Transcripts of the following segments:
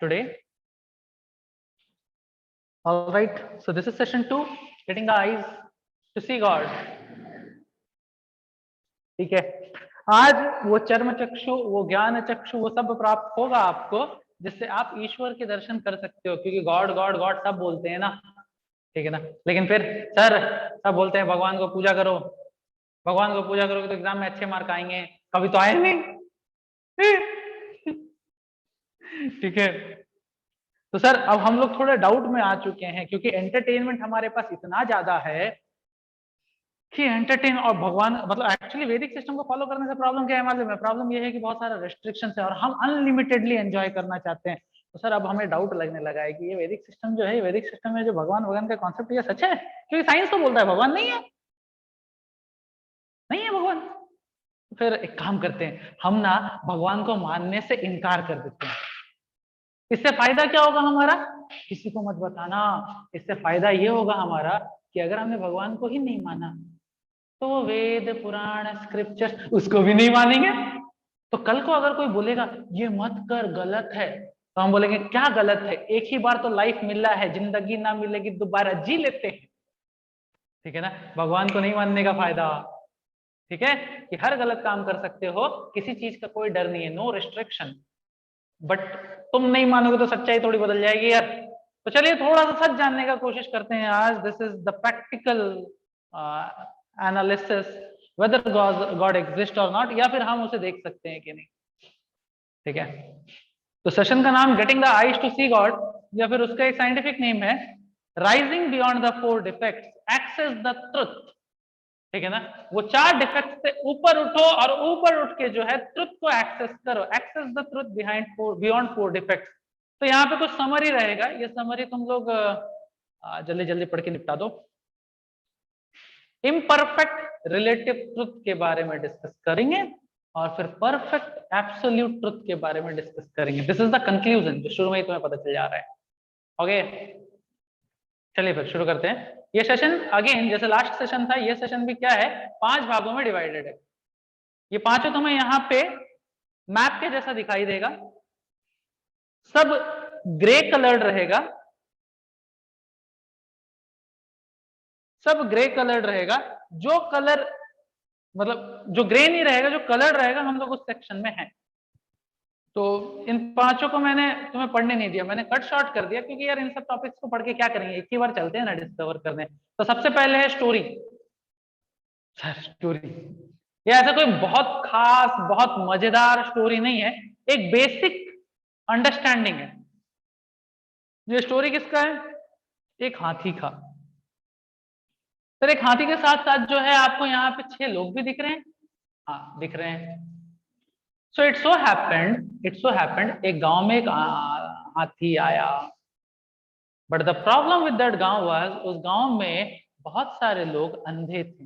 today. All right, so this is session 2, getting the eyes to see God. ठीक है, आज वो चर्म चक्षु, वो ज्ञान चक्षु, वो सब प्राप्त होगा आपको, जिससे आप ईश्वर के दर्शन कर सकते हो, क्योंकि गॉड गॉड गॉड सब बोलते हैं ना, ठीक है ना। लेकिन फिर सर सब बोलते हैं भगवान को पूजा करो, भगवान को पूजा करोगे तो एग्जाम में अच्छे मार्क आएंगे, कभी तो आए नहीं। ठीक है, तो सर अब हम लोग थोड़े डाउट में आ चुके हैं, क्योंकि एंटरटेनमेंट हमारे पास इतना ज्यादा है कि एंटरटेन और भगवान, मतलब एक्चुअली वैदिक सिस्टम को फॉलो करने से प्रॉब्लम क्या है मालूम है? प्रॉब्लम ये है कि बहुत सारा रेस्ट्रिक्शन है और हम अनलिमिटेडली एंजॉय करना चाहते हैं। तो सर अब हमें डाउट लगने लगा है कि ये वैदिक सिस्टम जो है, वैदिक सिस्टम में जो भगवान का कॉन्सेप्ट, ये सच है? क्योंकि साइंस तो बोलता है भगवान नहीं है, नहीं है भगवान। फिर एक काम करते हैं, हम ना भगवान को मानने से इनकार कर देते हैं। इससे फायदा क्या होगा हमारा? किसी को मत बताना। इससे फायदा ये होगा हमारा कि अगर हमने भगवान को ही नहीं माना तो वेद पुराण स्क्रिप्चर उसको भी नहीं मानेंगे। तो कल को अगर कोई बोलेगा ये मत कर, गलत है, तो हम बोलेंगे क्या गलत है? एक ही बार तो लाइफ मिला है, जिंदगी ना मिलेगी दोबारा, जी लेते हैं। ठीक है ना, भगवान को नहीं मानने का फायदा, ठीक है, कि हर गलत काम कर सकते हो, किसी चीज का कोई डर नहीं है, नो रिस्ट्रिक्शन। बट तुम नहीं मानोगे तो सच्चाई थोड़ी बदल जाएगी यार। तो चलिए थोड़ा सा सच जानने का कोशिश करते हैं आज। This is the practical analysis whether God exist और नॉट, या फिर हम उसे देख सकते हैं कि नहीं। ठीक है, तो सेशन का नाम getting the eyes to see God, या फिर उसका एक साइंटिफिक नेम है rising beyond the 4 defects access the truth. ठीक है ना, वो 4 डिफेक्ट से ऊपर उठो और ऊपर उठ के जो है ट्रुथ को एक्सेस करो, access the truth beyond 4 defects. तो यहाँ पे कुछ समरी रहेगा, ये समरी तुम लोग जल्दी जल्दी पढ़ के निपटा दो। इम्परफेक्ट रिलेटिव ट्रुथ के बारे में डिस्कस करेंगे और फिर परफेक्ट एब्सोल्यूट ट्रुथ के बारे में डिस्कस करेंगे। दिस इज द कंक्लूजन, जो शुरू में ही तुम्हें पता चल जा रहा है। ओके, चलिए फिर शुरू करते हैं। ये सेशन अगेन जैसे लास्ट सेशन था, ये सेशन भी क्या है, 5 भागों में डिवाइडेड है। ये पांचों तुम्हें यहाँ पे मैप के जैसा दिखाई देगा, सब ग्रे कलर्ड रहेगा, सब ग्रे कलर्ड रहेगा। जो कलर मतलब जो ग्रे नहीं रहेगा, जो कलर रहेगा, हम लोग उस सेक्शन में हैं। तो इन पांचों को मैंने तुम्हें पढ़ने नहीं दिया, मैंने कट शॉर्ट कर दिया, क्योंकि यार इन सब टॉपिक्स को पढ़ के क्या करेंगे, एक ही बार चलते हैं ना डिस्कवर करने। तो सबसे पहले है स्टोरी। सर स्टोरी ये ऐसा कोई बहुत खास बहुत मजेदार स्टोरी नहीं है, एक बेसिक अंडरस्टैंडिंग है। ये स्टोरी किसका है? एक हाथी का। सर एक हाथी के साथ साथ जो है आपको यहाँ पे 6 लोग भी दिख रहे हैं। हाँ दिख रहे हैं। सो इट सो हैपेंड एक गांव में एक हाथी आया। But the problem with that गांव वाज, उस गांव में बहुत सारे लोग अंधे थे।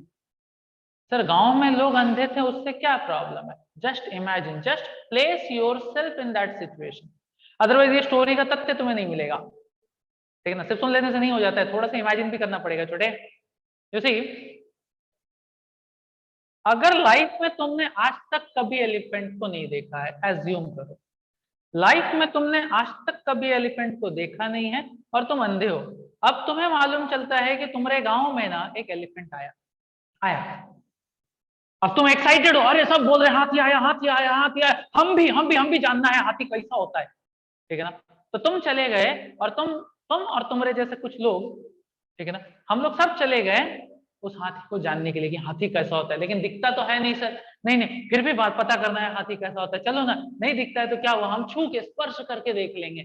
सर गांव में लोग अंधे थे, उससे क्या प्रॉब्लम है? Just imagine, just place yourself in that situation. Otherwise ये स्टोरी का तथ्य तुम्हें नहीं मिलेगा। ठीक है ना, सिर्फ सुन लेने से नहीं हो जाता है, थोड़ा सा इमेजिन भी करना पड़ेगा छोटे। यू सी, अगर लाइफ में तुमने आज तक कभी एलिफेंट को नहीं देखा है, एज्यूम करो लाइफ में तुमने आज तक कभी एलिफेंट को देखा नहीं है और तुम अंधे हो। अब तुम्हें मालूम चलता है कि तुम्हारे गांव में ना एक एलिफेंट आया आया अब तुम एक्साइटेड हो, अरे सब बोल रहे हाथी आया हाथी आया हाथी आया, हम भी जानना है हाथी कैसा होता है। ठीक है ना, तो तुम चले गए और तुम और तुम्हारे जैसे कुछ लोग, ठीक है ना, हम लोग सब चले गए उस हाथी को जानने के लिए कि हाथी कैसा होता है। लेकिन दिखता तो है नहीं सर, नहीं नहीं फिर भी बात पता करना है हाथी कैसा होता है, चलो ना, नहीं दिखता है तो क्या हुआ, हम छू के स्पर्श करके देख लेंगे।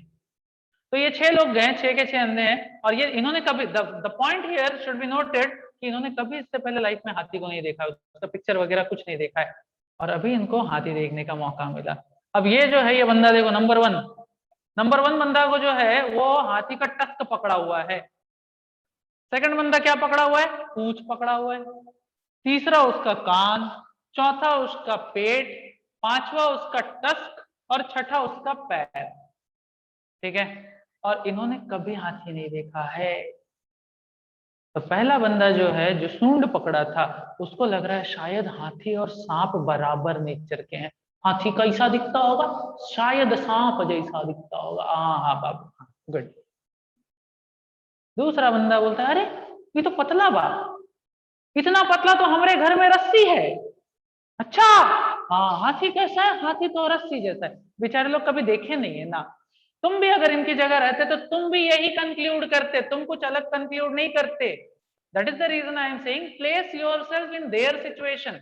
तो ये 6 लोग गए, 6 के 6 अंधे हैं, और ये इन्होंने कभी, the point here should be noted कि इन्होंने कभी इससे पहले लाइफ में हाथी को नहीं देखा, उसका पिक्चर वगैरह कुछ नहीं देखा है, और अभी इनको हाथी देखने का मौका मिला। अब ये जो है ये बंदा देखो, नंबर वन बंदा को जो है वो हाथी का टस्क पकड़ा हुआ है। सेकंड बंदा क्या पकड़ा हुआ है? पूंछ पकड़ा हुआ है। तीसरा उसका कान, चौथा उसका पेट, पांचवा उसका टस्क और छठा उसका पैर। ठीक है, और इन्होंने कभी हाथी नहीं देखा है। तो पहला बंदा जो है, जो सूंड पकड़ा था, उसको लग रहा है शायद हाथी और सांप बराबर नेचर के हैं, हाथी कैसा दिखता होगा? शायद सांप जैसा दिखता होगा। हाँ हाँ बाबू, गुड। दूसरा बंदा बोलता है, अरे ये तो पतला बा, इतना पतला तो हमारे घर में रस्सी है। अच्छा, हाँ हाथी कैसा है? हाथी तो रस्सी जैसा है। बेचारे लोग कभी देखे नहीं है ना। तुम भी अगर इनकी जगह रहते तो तुम भी यही कंक्लूड करते, तुम कुछ अलग कंक्लूड नहीं करते। That is the reason I am saying place yourself in their situation.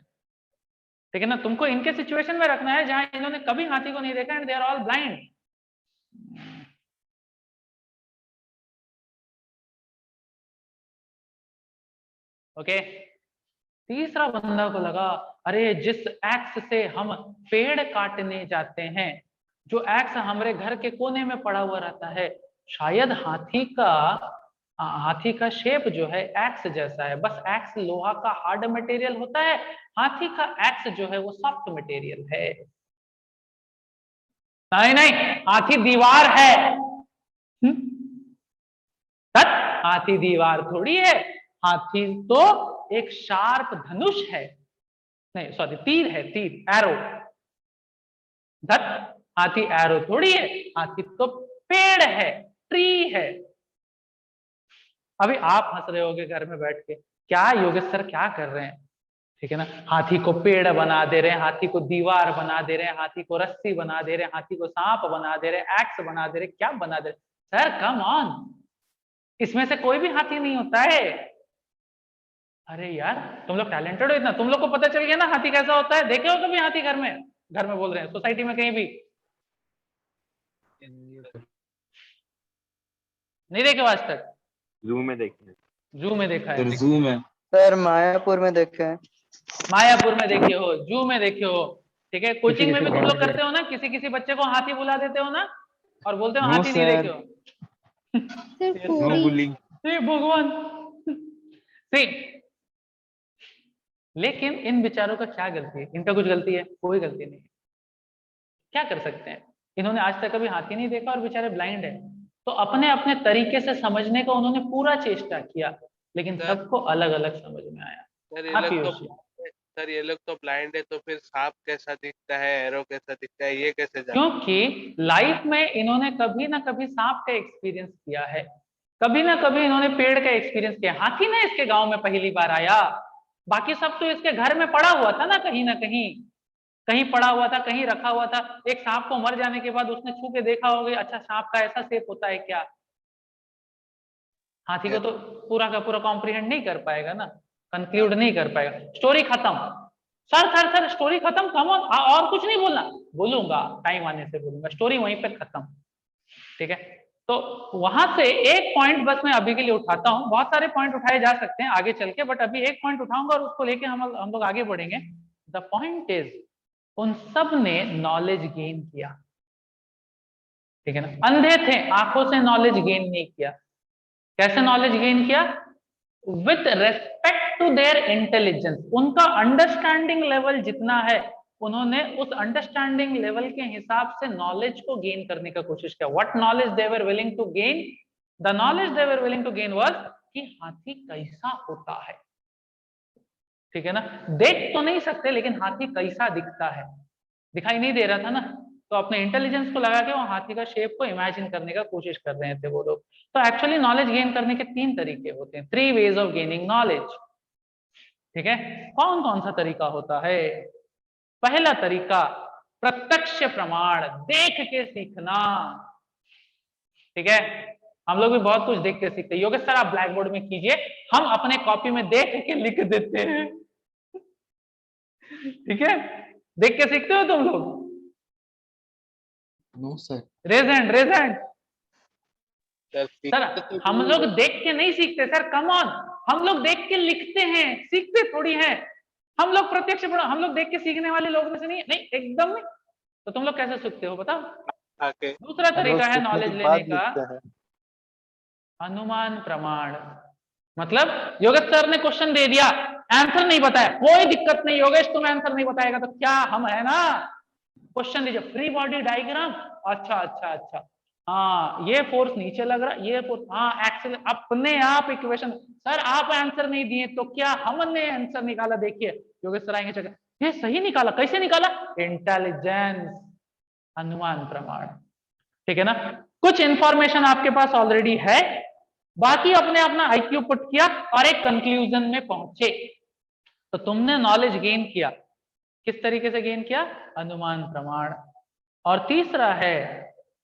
ठीक है ना, तुमको इनके सिचुएशन में रखना है जहां इन्होंने कभी हाथी को नहीं देखा and they are all blind. Okay, तीसरा बंदा को लगा, अरे जिस एक्स से हम पेड़ काटने जाते हैं, जो एक्स हमारे घर के कोने में पड़ा हुआ रहता है, शायद हाथी का शेप जो है एक्स जैसा है, बस एक्स लोहा का हार्ड मटेरियल होता है, हाथी का एक्स जो है वो सॉफ्ट मटेरियल है। नहीं नहीं, हाथी दीवार है। हाथी दीवार थोड़ी है, हाथी तो एक शार्प धनुष है, नहीं सॉरी तीर है, तीर, एरो। हाथी एरो थोड़ी है, हाथी तो पेड़ है, ट्री है। अभी आप हंस रहे होगे घर में बैठ के, क्या योगेश सर क्या कर रहे हैं? ठीक है ना, हाथी को पेड़ बना दे रहे हैं, हाथी को दीवार बना दे रहे हैं, हाथी को रस्सी बना दे रहे हैं, हाथी को सांप बना दे रहे हैं, एक्स बना दे रहे हैं, क्या बना दे रहे? सर कम ऑन, इसमें से कोई भी हाथी नहीं होता है। अरे यार तुम लोग टैलेंटेड हो इतना, तुम लोग को पता चल गया ना हाथी कैसा होता है? देखे हो कभी हाथी घर में? घर में बोल रहे हैं, सोसाइटी में कहीं भी नहीं देखे हो आज तक? जू में देखे। जू में देखा है? जू में सर मायापुर में देखे हैं। मायापुर में देखे हो, जू में देखे हो, ठीक है। कोचिंग में भी तुम लोग करते हो ना, किसी किसी बच्चे को हाथी बुला देते हो ना, और बोलते हो हाथी नहीं देखे हो। No bullying. भगवान सी, लेकिन इन बेचारों का क्या गलती है? इनका कुछ गलती है? कोई गलती नहीं है। क्या कर सकते हैं, इन्होंने आज तक कभी हाथी नहीं देखा और बेचारे ब्लाइंड है, तो अपने अपने तरीके से समझने का उन्होंने पूरा चेष्टा किया, लेकिन सबको अलग अलग समझ में आया। सर ये लोग तो ब्लाइंड है, तो फिर सांप कैसा दिखता है, एरो कैसा दिखता है, ये कैसे जाने? क्योंकि लाइफ में इन्होंने कभी ना कभी सांप का एक्सपीरियंस किया है, कभी ना कभी इन्होंने पेड़ का एक्सपीरियंस किया। हाथी ना इसके गांव में पहली बार आया, बाकी सब तो इसके घर में पड़ा हुआ था ना कहीं कहीं पड़ा हुआ था, कहीं रखा हुआ था। एक सांप को मर जाने के बाद उसने छू के देखा होगा, अच्छा सांप का ऐसा शेप होता है क्या? हाथी को तो पूरा का पूरा कॉम्प्रिहेंड नहीं कर पाएगा ना, कंक्लूड नहीं कर पाएगा। स्टोरी खत्म। सर स्टोरी खत्म, कम ऑन, और कुछ नहीं बोलना? बोलूंगा, टाइम आने से बोलूंगा, स्टोरी वहीं पर खत्म। ठीक है, तो वहां से एक पॉइंट बस मैं अभी के लिए उठाता हूं, बहुत सारे पॉइंट उठाए जा सकते हैं आगे चल के, बट अभी एक पॉइंट उठाऊंगा और उसको लेके हम लोग आगे बढ़ेंगे। द पॉइंट इज, उन सब ने नॉलेज गेन किया, ठीक है ना। अंधे थे, आंखों से नॉलेज गेन नहीं किया। कैसे नॉलेज गेन किया? With respect to their intelligence. उनका अंडरस्टैंडिंग लेवल जितना है, उन्होंने उस अंडरस्टैंडिंग लेवल के हिसाब से नॉलेज को गेन करने का कोशिश किया। What knowledge they were willing to gain? The knowledge they were willing to gain was कि हाथी कैसा होता है, ठीक है ना। देख तो नहीं सकते, लेकिन हाथी कैसा दिखता है दिखाई नहीं दे रहा था ना, तो अपने इंटेलिजेंस को लगा के वो हाथी का शेप को इमेजिन करने का कोशिश कर रहे थे वो लोग। तो एक्चुअली नॉलेज गेन करने के 3 तरीके होते हैं, 3 वेज ऑफ गेनिंग नॉलेज, ठीक है। कौन कौन सा तरीका होता है? पहला तरीका, प्रत्यक्ष प्रमाण, देख के सीखना, ठीक है। हम लोग भी बहुत कुछ देख के सीखते हैं। योगेश सर आप ब्लैक बोर्ड में कीजिए, हम अपने कॉपी में देख के लिख देते हैं, ठीक है। देख के सीखते हो तुम लोग? No sir. Raise hand. Sir हम लोग तो देख के नहीं सीखते सर, कम ऑन, हम लोग देख के लिखते हैं, सीखते थोड़ी हैं। हम लोग प्रत्यक्ष पढ़ो, हम लोग देख के सीखने वाले लोग में से नहीं, नहीं एकदम नहीं। तो तुम लोग कैसे सीखते हो बताओ? दूसरा तरीका है नॉलेज लेने का, अनुमान प्रमाण। मतलब योगेश सर ने क्वेश्चन दे दिया, आंसर नहीं बताया, कोई दिक्कत नहीं योगेश, तुम आंसर नहीं बताएगा तो क्या हम है ना, क्वेश्चन दीजिए, फ्री बॉडी डायग्राम, अच्छा, हाँ ये फोर्स नीचे लग रहा, ये फोर्स, हाँ एक्सेल, अपने आप इक्वेशन। सर आप आंसर नहीं दिए तो क्या हमने आंसर निकाला? देखिए योगेश सर आएंगे, ये सही निकाला। कैसे निकाला? इंटेलिजेंस, अनुमान प्रमाण। ठीक है ना? कुछ इंफॉर्मेशन आपके पास ऑलरेडी है, बाकी अपने अपना आईक्यू पुट किया और एक कंक्लूजन में पहुंचे, तो तुमने नॉलेज गेन किया। किस तरीके से गेन किया? अनुमान प्रमाण। और तीसरा है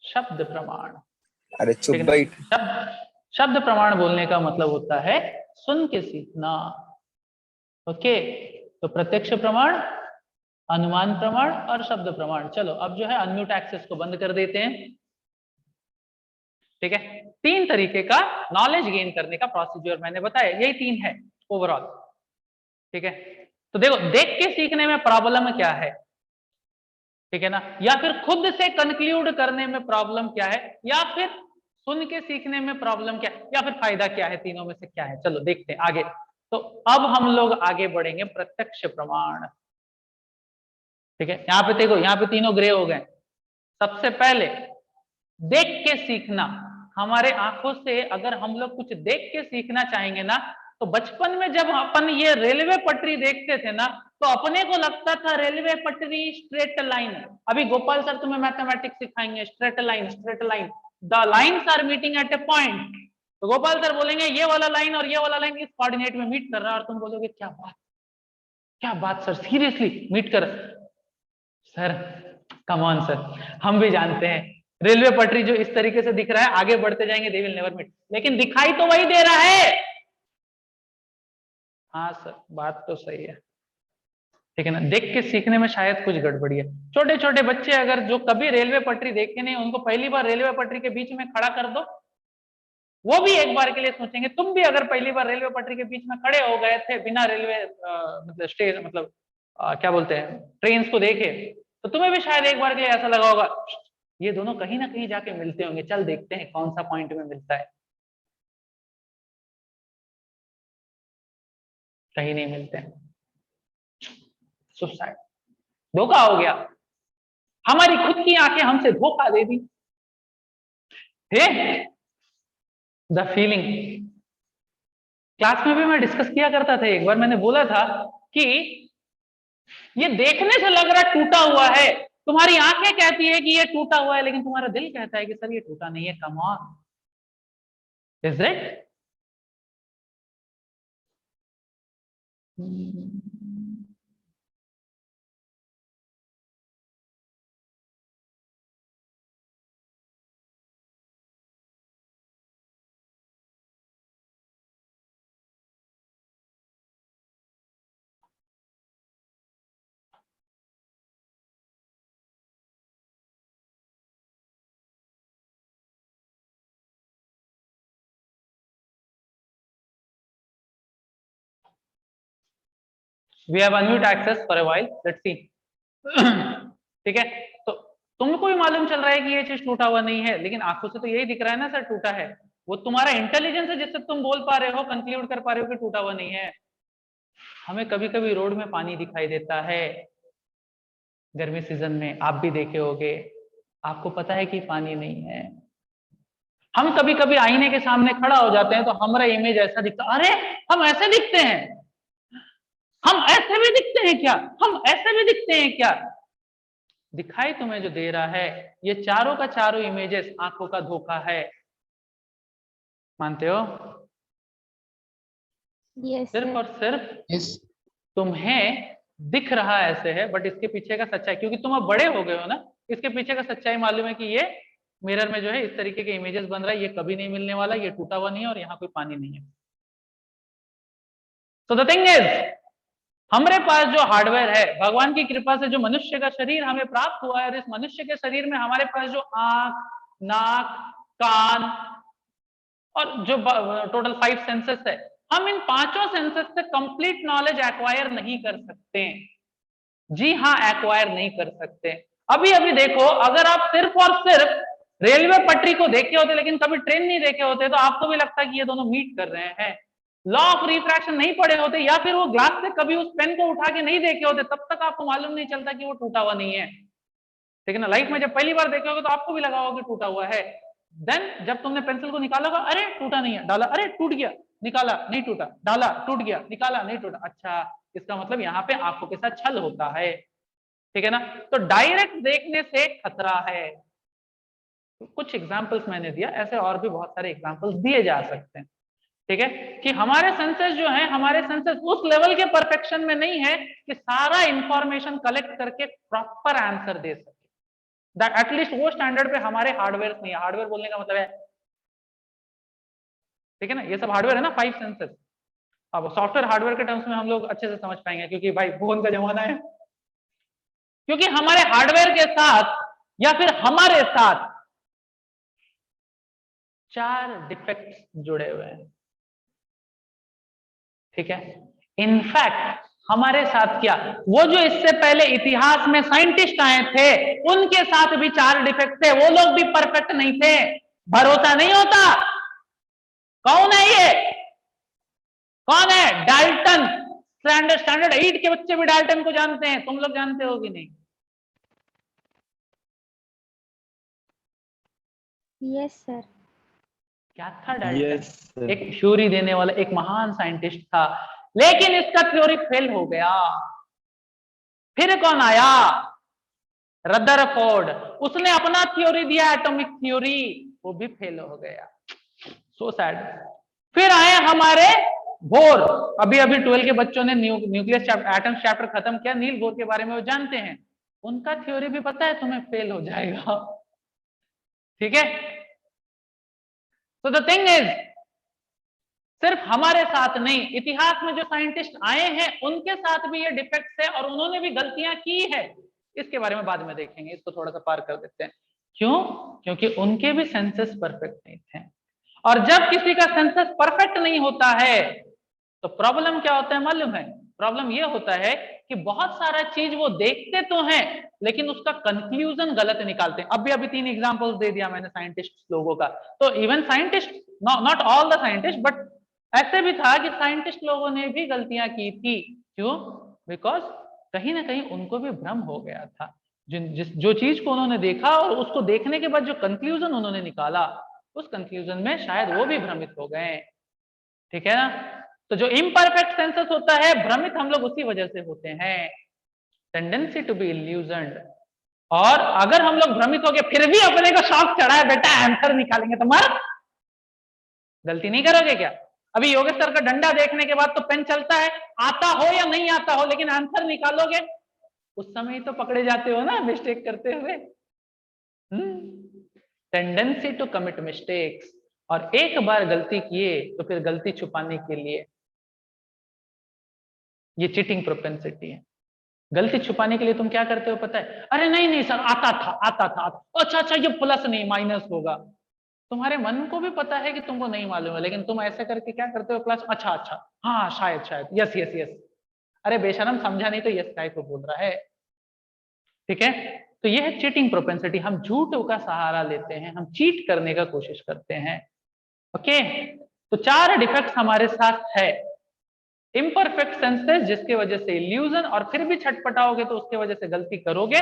शब्द प्रमाण। अरे चुप भाई। शब्द प्रमाण बोलने का मतलब होता है सुन के सीखना। ओके, तो प्रत्यक्ष प्रमाण, अनुमान प्रमाण और शब्द प्रमाण। चलो अब जो है अनम्यूट एक्सेस को बंद कर देते हैं। ठीक है, 3 तरीके का नॉलेज गेन करने का प्रोसीजर मैंने बताया, यही 3 है ओवरऑल। ठीक है, तो देखो देख के सीखने में प्रॉब्लम क्या है, ठीक है ना, या फिर खुद से कंक्लूड करने में प्रॉब्लम क्या है, या फिर सुन के सीखने में प्रॉब्लम क्या है, या फिर फायदा क्या है, तीनों में से क्या है। चलो देखते हैं आगे। तो अब हम लोग आगे बढ़ेंगे प्रत्यक्ष प्रमाण। ठीक है, यहाँ पे देखो, यहाँ पे तीनों ग्रे हो गए। सबसे पहले देख के सीखना। हमारे आंखों से अगर हम लोग कुछ देख के सीखना चाहेंगे ना, तो बचपन में जब अपन ये रेलवे पटरी देखते थे ना, तो अपने को लगता था रेलवे पटरी स्ट्रेट लाइन। अभी गोपाल सर तुम्हें मैथमेटिक्स सिखाएंगे, straight line, straight line, the lines are meeting at a point. तो गोपाल सर बोलेंगे ये वाला लाइन और ये वाला लाइन इस कोऑर्डिनेट में मीट कर रहा है, और तुम बोलोगे क्या बात, क्या बात सर, सीरियसली मीट कर? सर कम ऑन सर, हम भी जानते हैं रेलवे पटरी जो इस तरीके से दिख रहा है, आगे बढ़ते जाएंगे दे विल नेवर मीट, लेकिन दिखाई तो वही दे रहा है। हाँ सर, बात तो सही है। ठीक है ना, देख के सीखने में शायद कुछ गड़बड़ी है। छोटे छोटे बच्चे अगर जो कभी रेलवे पटरी देखे नहीं, उनको पहली बार रेलवे पटरी के बीच में खड़ा कर दो, वो भी एक बार के लिए सोचेंगे। तुम भी अगर पहली बार रेलवे पटरी के बीच में खड़े हो गए थे बिना रेलवे मतलब स्टेशन मतलब क्या बोलते हैं ट्रेन को देखे, तो तुम्हें भी शायद एक बार के लिए ऐसा लगा होगा ये दोनों कहीं ना कहीं जाके मिलते होंगे, चल देखते हैं कौन सा पॉइंट में मिलता है। कहीं नहीं मिलते हैं, सुसाइड, धोखा हो गया। हमारी खुद की आंखें हमसे धोखा दे दी। द फीलिंग, क्लास में भी मैं डिस्कस किया करता था। एक बार मैंने बोला था कि ये देखने से लग रहा टूटा हुआ है, तुम्हारी आंखें कहती है कि ये टूटा हुआ है, लेकिन तुम्हारा दिल कहता है कि सर ये टूटा नहीं है। Come on, is it? We have unmute access for a while. Let's see. ठीक है, तो तुमको भी मालूम चल रहा है कि ये चीज टूटा हुआ नहीं है, लेकिन आंखों से तो यही दिख रहा है ना सर टूटा है। वो तुम्हारा इंटेलिजेंस है जिससे तुम बोल पा रहे हो, कंक्लूड कर पा रहे हो कि टूटा हुआ नहीं है। हमें कभी कभी रोड में पानी दिखाई देता है, गर्मी सीजन में आप भी देखे होगे, आपको पता है कि पानी नहीं है। हम कभी कभी आईने के सामने खड़ा हो जाते हैं तो हमारा इमेज ऐसा दिखता, अरे हम ऐसे दिखते हैं, हम ऐसे भी दिखते हैं क्या, हम ऐसे भी दिखते हैं क्या। दिखाई तुम्हें जो दे रहा है ये चारों का चारों इमेजेस आंखों का धोखा है, मानते हो? सिर्फ और सिर्फ तुम्हें दिख रहा ऐसे है, बट इसके पीछे का सच्चाई, क्योंकि तुम अब बड़े हो गए हो ना, इसके पीछे का सच्चाई मालूम है कि ये मिरर में जो है इस तरीके के इमेजेस बन रहा है, ये कभी नहीं मिलने वाला, ये टूटा हुआ नहीं है और यहाँ कोई पानी नहीं है। सो द थिंग इज, हमारे पास जो हार्डवेयर है, भगवान की कृपा से जो मनुष्य का शरीर हमें प्राप्त हुआ है, और इस मनुष्य के शरीर में हमारे पास जो आंख, नाक, कान और जो टोटल 5 सेंसेस है, हम इन 5 सेंसेस से कंप्लीट नॉलेज एक्वायर नहीं कर सकते। जी हाँ, एक्वायर नहीं कर सकते। अभी अभी देखो, अगर आप सिर्फ और सिर्फ रेलवे पटरी को देखे होते लेकिन कभी ट्रेन नहीं देखे होते, तो आपको भी लगता कि ये दोनों मीट कर रहे हैं। लॉ ऑफ रिफ्रैक्शन नहीं पढ़े होते, या फिर वो ग्लास से कभी उस पेन को उठा के नहीं देखे होते, तब तक आपको मालूम नहीं चलता कि वो टूटा हुआ नहीं है। ठीक है ना, लाइफ में जब पहली बार देखे होगे तो आपको भी लगा होगा कि टूटा हुआ है। देन जब तुमने पेंसिल को निकाला होगा, अरे टूटा नहीं है, डाला, अरे टूट गया, निकाला, नहीं टूटा, डाला, टूट गया, निकाला, नहीं टूटा। अच्छा, इसका मतलब यहाँ पे आंखों के साथ छल होता है, ठीक है ना। तो डायरेक्ट देखने से खतरा है। कुछ एग्जाम्पल्स मैंने दिया, ऐसे और भी बहुत सारे एग्जाम्पल्स दिए जा सकते हैं, ठीक है, कि हमारे सेंसेस जो है, हमारे सेंसेस उस लेवल के परफेक्शन में नहीं है कि सारा इंफॉर्मेशन कलेक्ट करके प्रॉपर आंसर दे सके। दैट एटलीस्ट वो स्टैंडर्ड पे हमारे हार्डवेयर नहीं है। हार्डवेयर बोलने का मतलब है, ठीक है ना, ये सब हार्डवेयर है ना, 5 सेंसेस। अब सॉफ्टवेयर हार्डवेयर के टर्म्स में हम लोग अच्छे से समझ पाएंगे, क्योंकि भाई फोन का जमाना है। क्योंकि हमारे हार्डवेयर के साथ या फिर हमारे साथ 4 डिफेक्ट्स जुड़े हुए हैं, ठीक है। इनफैक्ट हमारे साथ क्या, वो जो इससे पहले इतिहास में साइंटिस्ट आए थे उनके साथ भी 4 डिफेक्ट थे, वो लोग भी परफेक्ट नहीं थे। भरोसा नहीं होता? कौन है ये? कौन है? डाल्टन। स्टैंडर्ड 8 के बच्चे भी डाल्टन को जानते हैं, तुम लोग जानते हो कि नहीं? Yes sir. क्या था डाल्टन? यस एक थ्योरी देने वाला एक महान साइंटिस्ट था, लेकिन इसका थ्योरी फेल हो गया। फिर कौन आया? रदरफोर्ड। उसने अपना थ्योरी दिया, एटॉमिक थ्योरी, वो भी फेल हो गया। So sad. फिर आए हमारे बोर। अभी अभी 12 के बच्चों ने न्यूक्लियस एटम चैप्टर खत्म किया, नील बोर के बारे में वो जानते हैं। उनका थ्योरी भी पता है तुम्हें, फेल हो जाएगा, ठीक है। तो द थिंग इज, सिर्फ हमारे साथ नहीं, इतिहास में जो साइंटिस्ट आए हैं उनके साथ भी ये डिफेक्ट्स है और उन्होंने भी गलतियां की है। इसके बारे में बाद में देखेंगे, इसको थोड़ा सा पार कर देते हैं। क्यों? क्योंकि उनके भी सेंसेस परफेक्ट नहीं थे। और जब किसी का सेंसेस परफेक्ट नहीं होता है तो प्रॉब्लम क्या होता है मालूम है? प्रॉब्लम ये होता है कि बहुत सारा चीज वो देखते तो हैं लेकिन उसका कंक्लूजन गलत निकालते हैं। अभी अभी 3 एग्जांपल्स दे दिया मैंने साइंटिस्ट लोगों का। तो even scientist, not all the scientist, but ऐसे भी था कि साइंटिस्ट लोगों ने भी गलतियां की थी। क्यों? बिकॉज कहीं ना कहीं उनको भी भ्रम हो गया था। जो चीज को उन्होंने देखा और उसको देखने के बाद जो कंक्लूजन उन्होंने निकाला, उस कंक्लूजन में शायद वो भी भ्रमित हो गए, ठीक है ना। तो जो इम्परफेक्ट सेंसेस होता है, भ्रमित हम लोग उसी वजह से होते हैं, टेंडेंसी टू बी इल्यूजन्ड। और अगर हम लोग भ्रमित हो गए फिर भी अपने को शौक चढ़ा है बेटा आंसर निकालेंगे, तो मर गलती नहीं करोगे क्या? अभी योगेश सर का डंडा देखने के बाद तो पेन चलता है, आता हो या नहीं आता हो, लेकिन आंसर निकालोगे, उस समय तो पकड़े जाते हो ना मिस्टेक करते हुए। Tendency to commit mistakes. और एक बार गलती किए तो फिर गलती छुपाने के लिए, ये चीटिंग प्रोपेंसिटी है। गलती छुपाने के लिए तुम क्या करते हो पता है? अरे नहीं नहीं सर, आता था आता था, अच्छा अच्छा ये प्लस नहीं माइनस होगा। तुम्हारे मन को भी पता है कि तुमको नहीं मालूम है, लेकिन तुम ऐसे करके क्या करते हो? प्लस, अच्छा अच्छा, हाँ शायद शायद, यस यस यस। अरे बेशरम, समझा नहीं तो यस काय को बोल रहा है, ठीक है। तो ये है चीटिंग प्रोपेंसिटी। हम झूठों का सहारा लेते हैं, हम चीट करने का कोशिश करते हैं, ओके। तो 4 डिफेक्ट्स हमारे साथ है। इम्परफेक्ट सेंसेस, जिसके वजह से इल्यूजन, और फिर भी छटपटाओगे तो उसके वजह से गलती करोगे,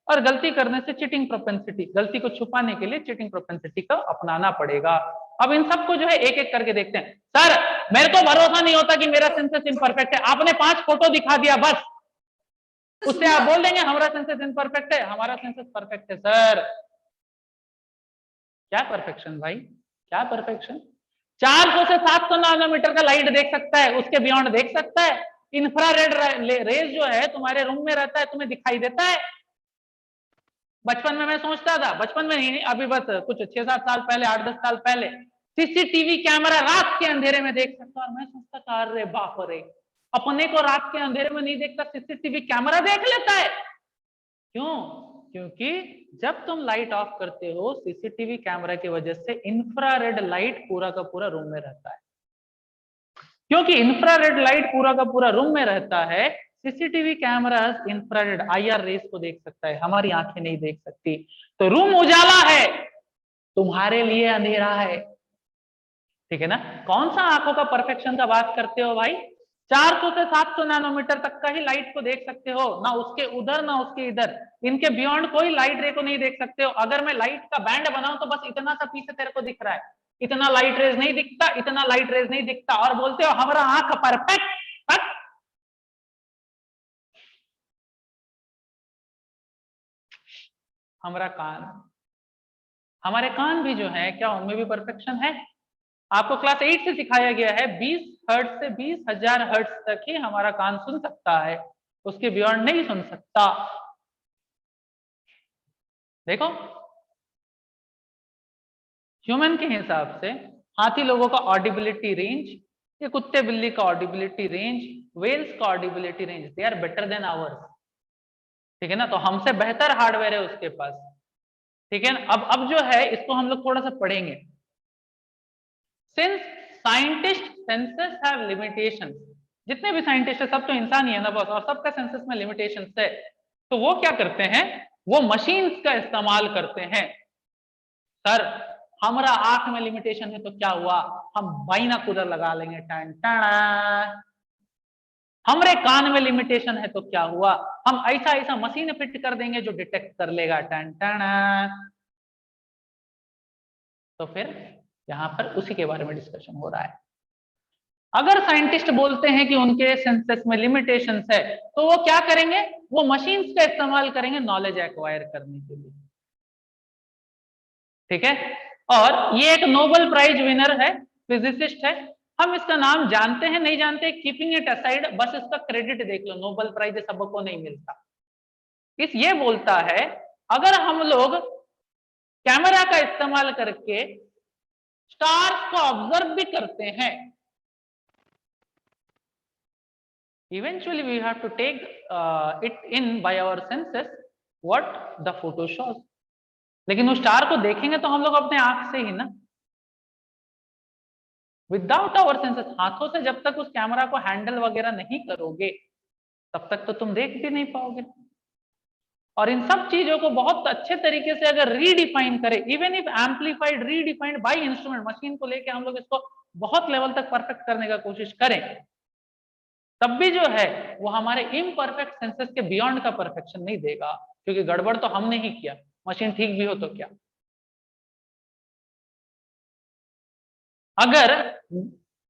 और गलती करने से चीटिंग प्रोपेंसिटी, गलती को छुपाने के लिए चीटिंग प्रोपेंसिटी को अपनाना पड़ेगा। अब इन सबको जो है एक एक करके देखते हैं। सर मेरे को भरोसा नहीं होता कि मेरा सेंसेस इम्परफेक्ट है, आपने 5 फोटो दिखा दिया बस, उससे आप बोल देंगे हमारा सेंसेस इम्परफेक्ट है? हमारा सेंसेस परफेक्ट है सर। क्या परफेक्शन भाई, क्या परफेक्शन? 400 से 700 नैनोमीटर का लाइट देख सकता है, उसके बियॉन्ड देख सकता है? इंफ्रारेड रेज जो है तुम्हारे रूम में रहता है, तुम्हें दिखाई देता है? बचपन में मैं सोचता था, बचपन में नहीं, अभी बस कुछ 6-7 साल पहले, 8-10 साल पहले, सीसीटीवी कैमरा रात के अंधेरे में देख सकता, और मैं सोचता था अरे बाप रे, अपने को रात के अंधेरे में नहीं देखता, सीसीटीवी कैमरा देख लेता है। क्यों? क्योंकि जब तुम लाइट ऑफ करते हो सीसीटीवी कैमरा की वजह से इंफ्रारेड लाइट पूरा का पूरा रूम में रहता है। क्योंकि इंफ्रारेड लाइट पूरा का पूरा रूम में रहता है, CCTV camera infrared IR rays को देख सकता है, हमारी आंखें नहीं देख सकती। तो रूम उजाला है, तुम्हारे लिए अंधेरा है, ठीक है ना। कौन सा आंखों का परफेक्शन का बात करते हो भाई? 400 से 700 नैनोमीटर तक का ही लाइट को देख सकते हो, ना उसके उधर ना उसके इधर, इनके बियॉन्ड कोई लाइट रे को नहीं देख सकते हो। अगर मैं लाइट का बैंड बनाऊं तो बस इतना सा पीछे तेरे को दिख रहा है, इतना लाइट रेज नहीं दिखता, इतना लाइट रेज नहीं दिखता, और बोलते हो हमारा आंख परफेक्ट। हमारा कान, हमारे कान भी जो है क्या उनमें भी परफेक्शन है? आपको क्लास 8 से सिखाया गया है 20 हर्ट्ज से 20,000 हर्ट्ज तक ही हमारा कान सुन सकता है, उसके बियॉन्ड नहीं सुन सकता। देखो ह्यूमन के हिसाब से हाथी लोगों का ऑडिबिलिटी रेंज, ये कुत्ते बिल्ली का ऑडिबिलिटी रेंज, वेल्स का audibility range, they are better than ours. ठीक है ना, तो हमसे बेहतर हार्डवेयर है उसके पास। ठीक है ना, अब जो है इसको हम लोग थोड़ा सा पढ़ेंगे। Since scientist senses have limitations, जितने भी साइंटिस्ट है सब तो इंसान ही है ना बॉस, और सबका सेंसेस में लिमिटेशंस है, तो वो क्या करते हैं, वो मशीन्स का इस्तेमाल करते हैं। सर हमारा आंख में लिमिटेशन है तो क्या हुआ, हम बाइनोकुलर लगा लेंगे, टन टन। हमारे कान में लिमिटेशन है तो क्या हुआ, हम ऐसा ऐसा मशीन फिट कर देंगे जो डिटेक्ट कर लेगा, टन टन। तो फिर यहां पर उसी के बारे में डिस्कशन हो रहा है। अगर साइंटिस्ट बोलते हैं कि उनके सेंसेस में लिमिटेशंस है, तो वो क्या करेंगे, वो मशीन्स का इस्तेमाल करेंगे नॉलेज एक्वायर करने के लिए। ठीक है, और ये एक नोबेल प्राइज विनर है, फिजिसिस्ट है। हम इसका नाम जानते हैं नहीं जानते, कीपिंग इट असाइड, बस इसका क्रेडिट देख लो, नोबेल प्राइज सबको नहीं मिलता। इस ये बोलता है अगर हम लोग कैमरा का इस्तेमाल करके स्टार्स को ऑब्जर्व भी करते हैं, eventually we have to take it in by our senses what the photo shows। लेकिन उस स्टार को देखेंगे तो हम लोग अपने आंख से ही ना, विदाउट आवर सेंसेस, हाथों से जब तक उस कैमरा को हैंडल वगैरह नहीं करोगे तब तक तो तुम देख भी नहीं पाओगे। और इन सब चीजों को बहुत अच्छे तरीके से अगर रीडिफाइन करें, even if amplified redefined by instrument, machine को लेके हम लोग इसको बहुत लेवल तक परफेक्ट करने का कोशिश करें, तब भी जो है वो हमारे इम्परफेक्ट सेंसेस के बियॉन्ड का परफेक्शन नहीं देगा, क्योंकि गड़बड़ तो हमने ही किया, मशीन ठीक भी हो तो क्या। अगर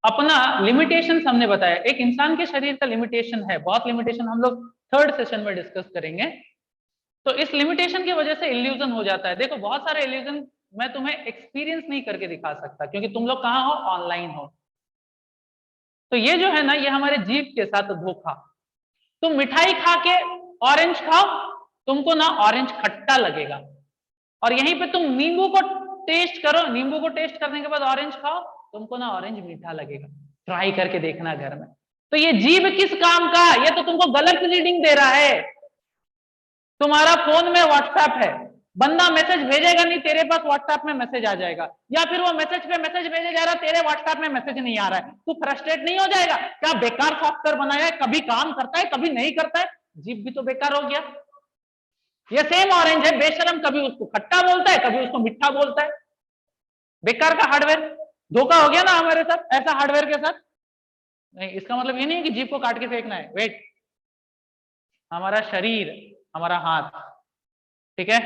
अपना लिमिटेशन हमने बताया, एक इंसान के शरीर का लिमिटेशन है, बहुत लिमिटेशन हम लोग थर्ड सेशन में डिस्कस करेंगे। तो इस लिमिटेशन की वजह से इल्यूजन हो जाता है। देखो बहुत सारे इल्यूजन मैं तुम्हें एक्सपीरियंस नहीं करके दिखा सकता, क्योंकि तुम लोग कहाँ हो, ऑनलाइन हो। तो ये जो है ना, ये हमारे जीभ के साथ धोखा। तुम मिठाई खा के ऑरेंज खाओ, तुमको ना ऑरेंज खट्टा लगेगा, और यहीं पे तुम नींबू को टेस्ट करो, नींबू को टेस्ट करने के बाद ऑरेंज खाओ, तुमको ना ऑरेंज मीठा लगेगा। ट्राई करके देखना घर में। तो ये जीभ किस काम का, ये तो तुमको गलत रीडिंग दे रहा है। तुम्हारा फोन में व्हाट्सएप है, बंदा मैसेज भेजेगा नहीं, तेरे पास व्हाट्सएप में मैसेज आ जाएगा, या फिर वो मैसेज पे मैसेज भेजे जा रहा है, तेरे व्हाट्सएप में मैसेज नहीं आ रहा है, तू फ्रस्ट्रेट नहीं हो जाएगा? क्या बेकार सॉफ्टवेयर बनाया है, कभी काम करता है कभी नहीं करता है, जीभ भी तो बेकार हो गया। ये सेम ऑरेंज है, बेशरम कभी उसको खट्टा बोलता है कभी उसको मीठा बोलता है, बेकार का हार्डवेयर। धोखा हो गया ना हमारे साथ, ऐसा हार्डवेयर के साथ नहीं। इसका मतलब ये नहीं है कि जीभ को काट के फेंकना है, वेट, हमारा शरीर, हमारा हाथ, ठीक है।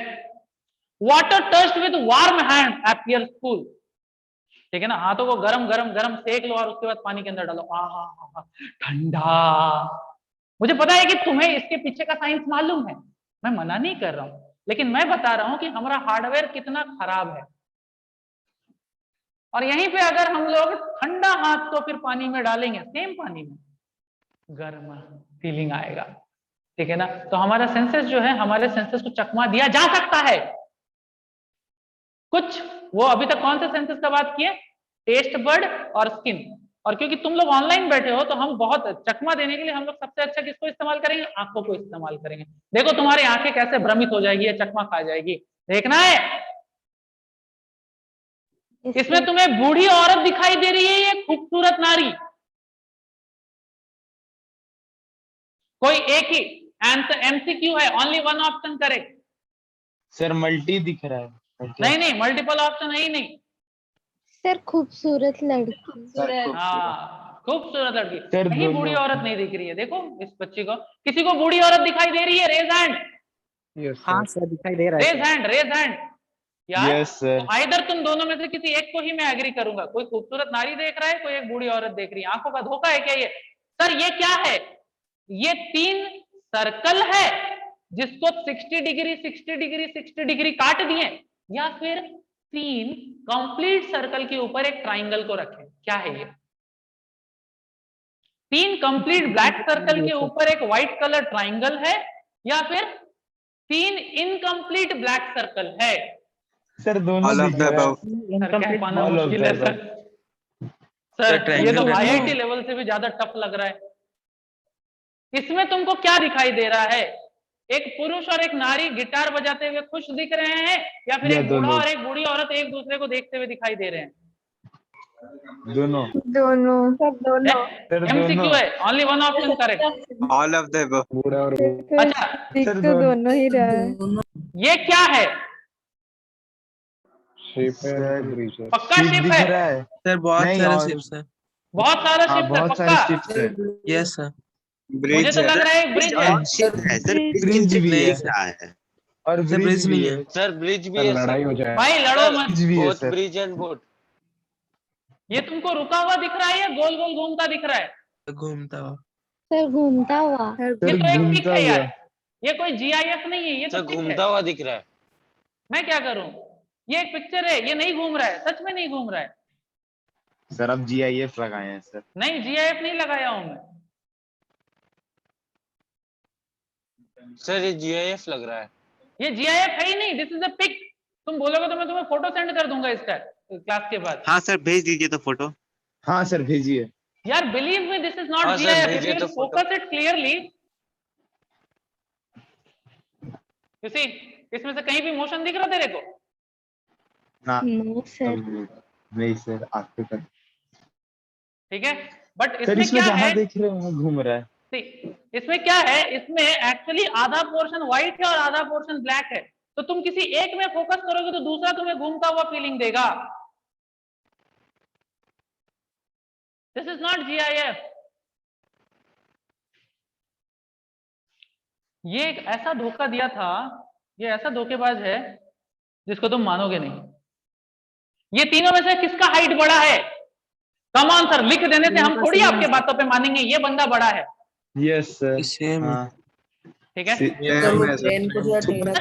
Water touched with warm hand appears cool, ठीक है ना, हाथों को गरम गरम गरम सेक लो और उसके बाद पानी के अंदर डालो, आहा ठंडा। मुझे पता है कि तुम्हें इसके पीछे का साइंस मालूम है, मैं मना नहीं कर रहा हूं, लेकिन मैं बता रहा हूं कि हमारा हार्डवेयर कितना खराब है। और यहीं पे अगर हम लोग ठंडा हाथ तो फिर पानी में डालेंगे, सेम पानी में गर्म फीलिंग आएगा, ठीक है ना। तो हमारा सेंसेस जो है, हमारे सेंसेस को चकमा दिया जा सकता है कुछ। वो अभी तक कौन से सेंसेस का बात किए, टेस्ट बर्ड और स्किन। और क्योंकि तुम लोग ऑनलाइन बैठे हो तो हम बहुत चकमा देने के लिए हम लोग सबसे अच्छा किसको इस्तेमाल करेंगे, आंखों को इस्तेमाल करेंगे। देखो तुम्हारी आंखें कैसे भ्रमित हो जाएगी, चकमा खा जाएगी, देखना है। इसमें तुम्हें बूढ़ी औरत दिखाई दे रही है, ये खूबसूरत नारी, कोई एक ही आंसर एमसीक्यू है, only one option correct. Sir multi दिख रहा है। नहीं नहीं, मल्टीपल ऑप्शन है ही नहीं सर खूबसूरत लड़की, हाँ खूबसूरत लड़की, सर कहीं दोनों बूढ़ी औरत नहीं दिख रही है। देखो इस बच्ची को, किसी को बूढ़ी औरत दिखाई दे रही है, रेज हैंड। हाँ सर दिखाई दे रहा है। रेज हैंड, रेज हैंड यार। Yes sir. तो आइदर तुम दोनों में से किसी एक को ही मैं एग्री करूंगा, कोई खूबसूरत नारी देख रहा है, कोई एक बूढ़ी औरत देख रही है। आंखों का धोखा है क्या ये? सर ये क्या है, ये 3 सर्कल है जिसको 60 डिग्री 60 डिग्री 60 डिग्री काट दिए, या फिर 3 कंप्लीट सर्कल के ऊपर एक ट्राइंगल को रखें? क्या है ये? 3 कंप्लीट ब्लैक सर्कल के ऊपर एक व्हाइट कलर ट्राइंगल है, या फिर 3 इनकम्प्लीट ब्लैक सर्कल है? सर दोनों दिख रहा है। सर कह पाना all of मुश्किल है the सर। सर ये triangle तो का आईआईटी लेवल से भी ज्यादा टफ लग रहा है। इसमें तुमको क्या दिखाई दे रहा है? एक पुरुष और एक नारी गिटार बजाते हुए खुश दिख रहे हैं, या फिर या एक बूढ़ा दोनों। और एक बूढ़ी औरत एक दूसरे को देखते हुए दिखाई दे रहे हैं? दोनों। दोनों सर एमसीक्यू दोनों। है, only one option correct. All of the above. बूढ़ा और अच्छा दिख सर तो दोनों ही रहा है। ये क्या है? शेप है। पक्का Shape शिप दिख है? रहा है। सर बहुत नहीं, सारे और- शिप्स हैं। बहुत सारा हाँ, शिप है बहुत सारे पक्का? शिप्स है। Yes sir. मुझे तो लग रहा है एक ब्रिज है। ब्रिज भी नहीं है सर। और सर, ब्रिज भी है। सर ब्रिज भी सर है लड़ाई सर। हो जाए। भाई लड़ो मत। ब्रिज भी है both sir. Bridge and boat. ये तुमको रुका हुआ दिख रहा है या गोल गोल घूमता दिख रहा है? घूमता हुआ। सर घूमता हुआ। ये सर तो एक पिक घूमता है यार, हुआ। ये कोई जीआईएफ नहीं है, ये तो सर पिक है। घूमता हुआ दिख रहा है। मैं क्या करूं? ये एक पिक्चर है, ये नहीं घूम रहा है, सच में नहीं घूम रहा है। सर अब GIF लगाए हैं सर। नहीं जीआईएफ नहीं लगाया हूं मैं। सर ये GIF लग रहा है। ये जीआईएफ है ही नहीं, दिस इज अ पिक। तुम बोलोगे तो मैं तुम्हें फोटो सेंड कर दूंगा इसका क्लास के बाद। हाँ सर भेज दीजिए तो फोटो। हाँ सर भेजिए। यार believe me this is not हाँ सर, जीआईएफ। इफ भेजिए यू तो photo. Focus it clearly, you see, इसमें से कहीं भी मोशन दिख रहा तेरे को? ना नो सर। नहीं सर आपके पास। ठीक है, बट सर इसमें इसमें क्या जहाँ है? देख रहे हो वहाँ घूम रहा है। See, इसमें क्या है? इसमें एक्चुअली आधा पोर्शन व्हाइट है और आधा पोर्शन ब्लैक है। तो तुम किसी एक में फोकस करोगे तो दूसरा तुम्हें घूमता हुआ फीलिंग देगा। This is not GIF. ये एक ऐसा धोखा दिया था, ये ऐसा धोखेबाज है जिसको तुम मानोगे नहीं। ये तीनों में से किसका हाइट बड़ा है? कम ऑन सर, लिख देने से हम थोड़ी आपके बातों पे मानेंगे। ये बंदा बड़ा है, यस सर। सेम हाँ ठीक है?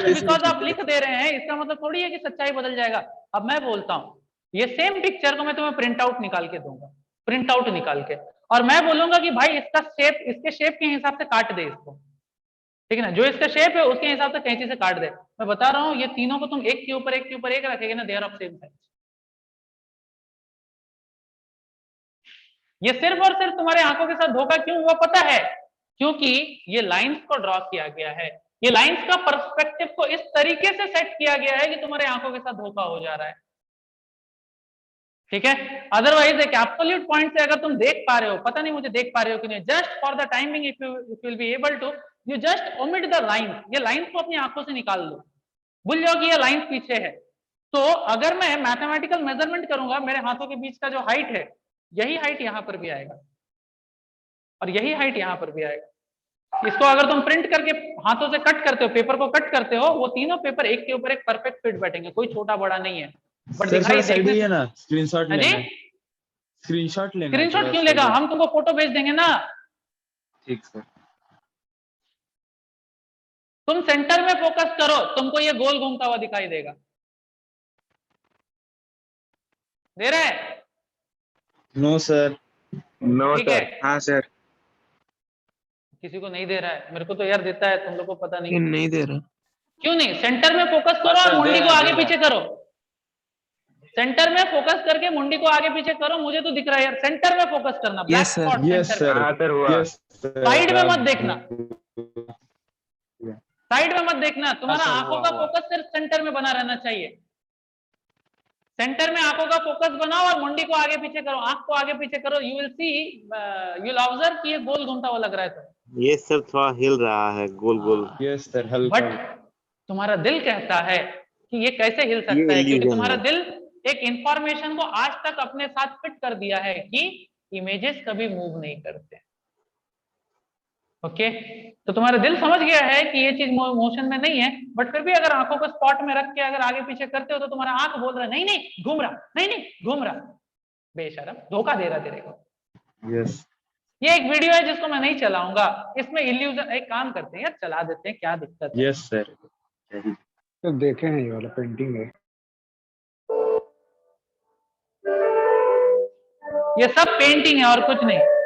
बिकॉज आप लिख दे रहे हैं इसका मतलब थोड़ी है कि सच्चाई बदल जाएगा। अब मैं बोलता हूं, ये सेम पिक्चर को मैं तुम्हें प्रिंट आउट निकाल के दूंगा, प्रिंट आउट निकाल के, और मैं बोलूंगा कि भाई इसका शेप, इसके शेप के हिसाब से काट दे इसको, ठीक है ना? जो इसका शेप है उसके हिसाब से कैंची से काट दे। मैं बता रहा हूं ये तीनों को तुम एक के ऊपर एक के ऊपर एक रखेगे ना, they are of same size. ये सिर्फ और सिर्फ तुम्हारे आंखों के साथ धोखा क्यों हुआ पता है? क्योंकि ये लाइंस को ड्रॉ किया गया है, ये लाइंस का पर्सपेक्टिव को इस तरीके से सेट किया गया है कि तुम्हारे आंखों के साथ धोखा हो जा रहा है, ठीक है? अदरवाइज एक एब्सोल्यूट पॉइंट से अगर तुम देख पा रहे हो, पता नहीं मुझे देख पा रहे हो कि नहीं, just for the timing if you will be able to, you just omit the lines. ये लाइंस को अपनी आंखों से निकाल लो, भूल जाओ कि ये लाइंस पीछे है। तो अगर मैं मैथमेटिकल मेजरमेंट करूंगा, मेरे हाथों के बीच का जो हाइट है, यही हाइट यहां पर भी आएगा और यही हाइट यहां पर भी आएगा। इसको अगर तुम प्रिंट करके हाथों से कट करते हो, पेपर को कट करते हो, वो तीनों पेपर एक के ऊपर एक परफेक्ट फिट बैठेंगे, कोई छोटा बड़ा नहीं है। बट सर दिखाई थोड़ा साइड देखने है ना, स्क्रीनशॉट अरे लेना है। स्क्रीनशॉट लेना है, स्क्रीनशॉट थोड़ा क्यों side लेगा? है। हम तुमको फोटो भेज देंगे ना। ठीक सर। तुम सेंटर में फोकस करो, तुमको ये गोल घूमता हुआ दिखाई देगा। दे रहा है? No sir. नो ठीक है, हाँ सर। किसी को नहीं दे रहा है, मेरे को तो यार देता है, तुम लोग को पता नहीं नहीं दे रहा। क्यों नहीं। सेंटर में फोकस करो सर, और मुंडी दे को रहा है, आगे दे पीछे करो। सेंटर में फोकस करके मुंडी को आगे पीछे करो, मुझे तो दिख रहा है यार। सेंटर में फोकस करना, black Yes, sir. Spot yes centre में। सर। Yes sir. साइड में मत देखना, साइड में मत देखना, तुम्हारा हाँ, सर, आंखों हुआ, का हुआ। फोकस सिर्फ सेंटर में बना रहना चाहिए। सेंटर में आंखों का फोकस बनाओ और मुंडी को आगे पीछे करो, आंख को आगे पीछे करो। You will see, you will observe कि ये गोल घूमता हुआ लग रहा है। तो ये सब थोड़ा हिल रहा है गोल गोल। यस सर हल्का। बट तुम्हारा दिल कहता है कि ये कैसे हिल ये सकता है, क्योंकि illusion तुम्हारा है। दिल एक इंफॉर्मेशन को आज तक अपने साथ फिट कर दिया है कि इमेजेस कभी मूव नहीं करते। ओके, तो तुम्हारा दिल समझ गया है कि ये चीज मोशन में नहीं है, बट फिर भी अगर आंखों को स्पॉट में रख के अगर आगे पीछे करते हो तो तुम्हारा आंख बोल रहा है नहीं नहीं घूम रहा, नहीं नहीं घूम रहा। बेशरम, धोखा दे रहा तेरे को। यस ये एक वीडियो है जिसको मैं नहीं चलाऊंगा, इसमें इल्यूजन, एक काम करते हैं यार, चला देते हैं, क्या दिक्कत है। Yes sir. तो देखे हैं, ये वाला पेंटिंग है। ये सब पेंटिंग है और कुछ नहीं।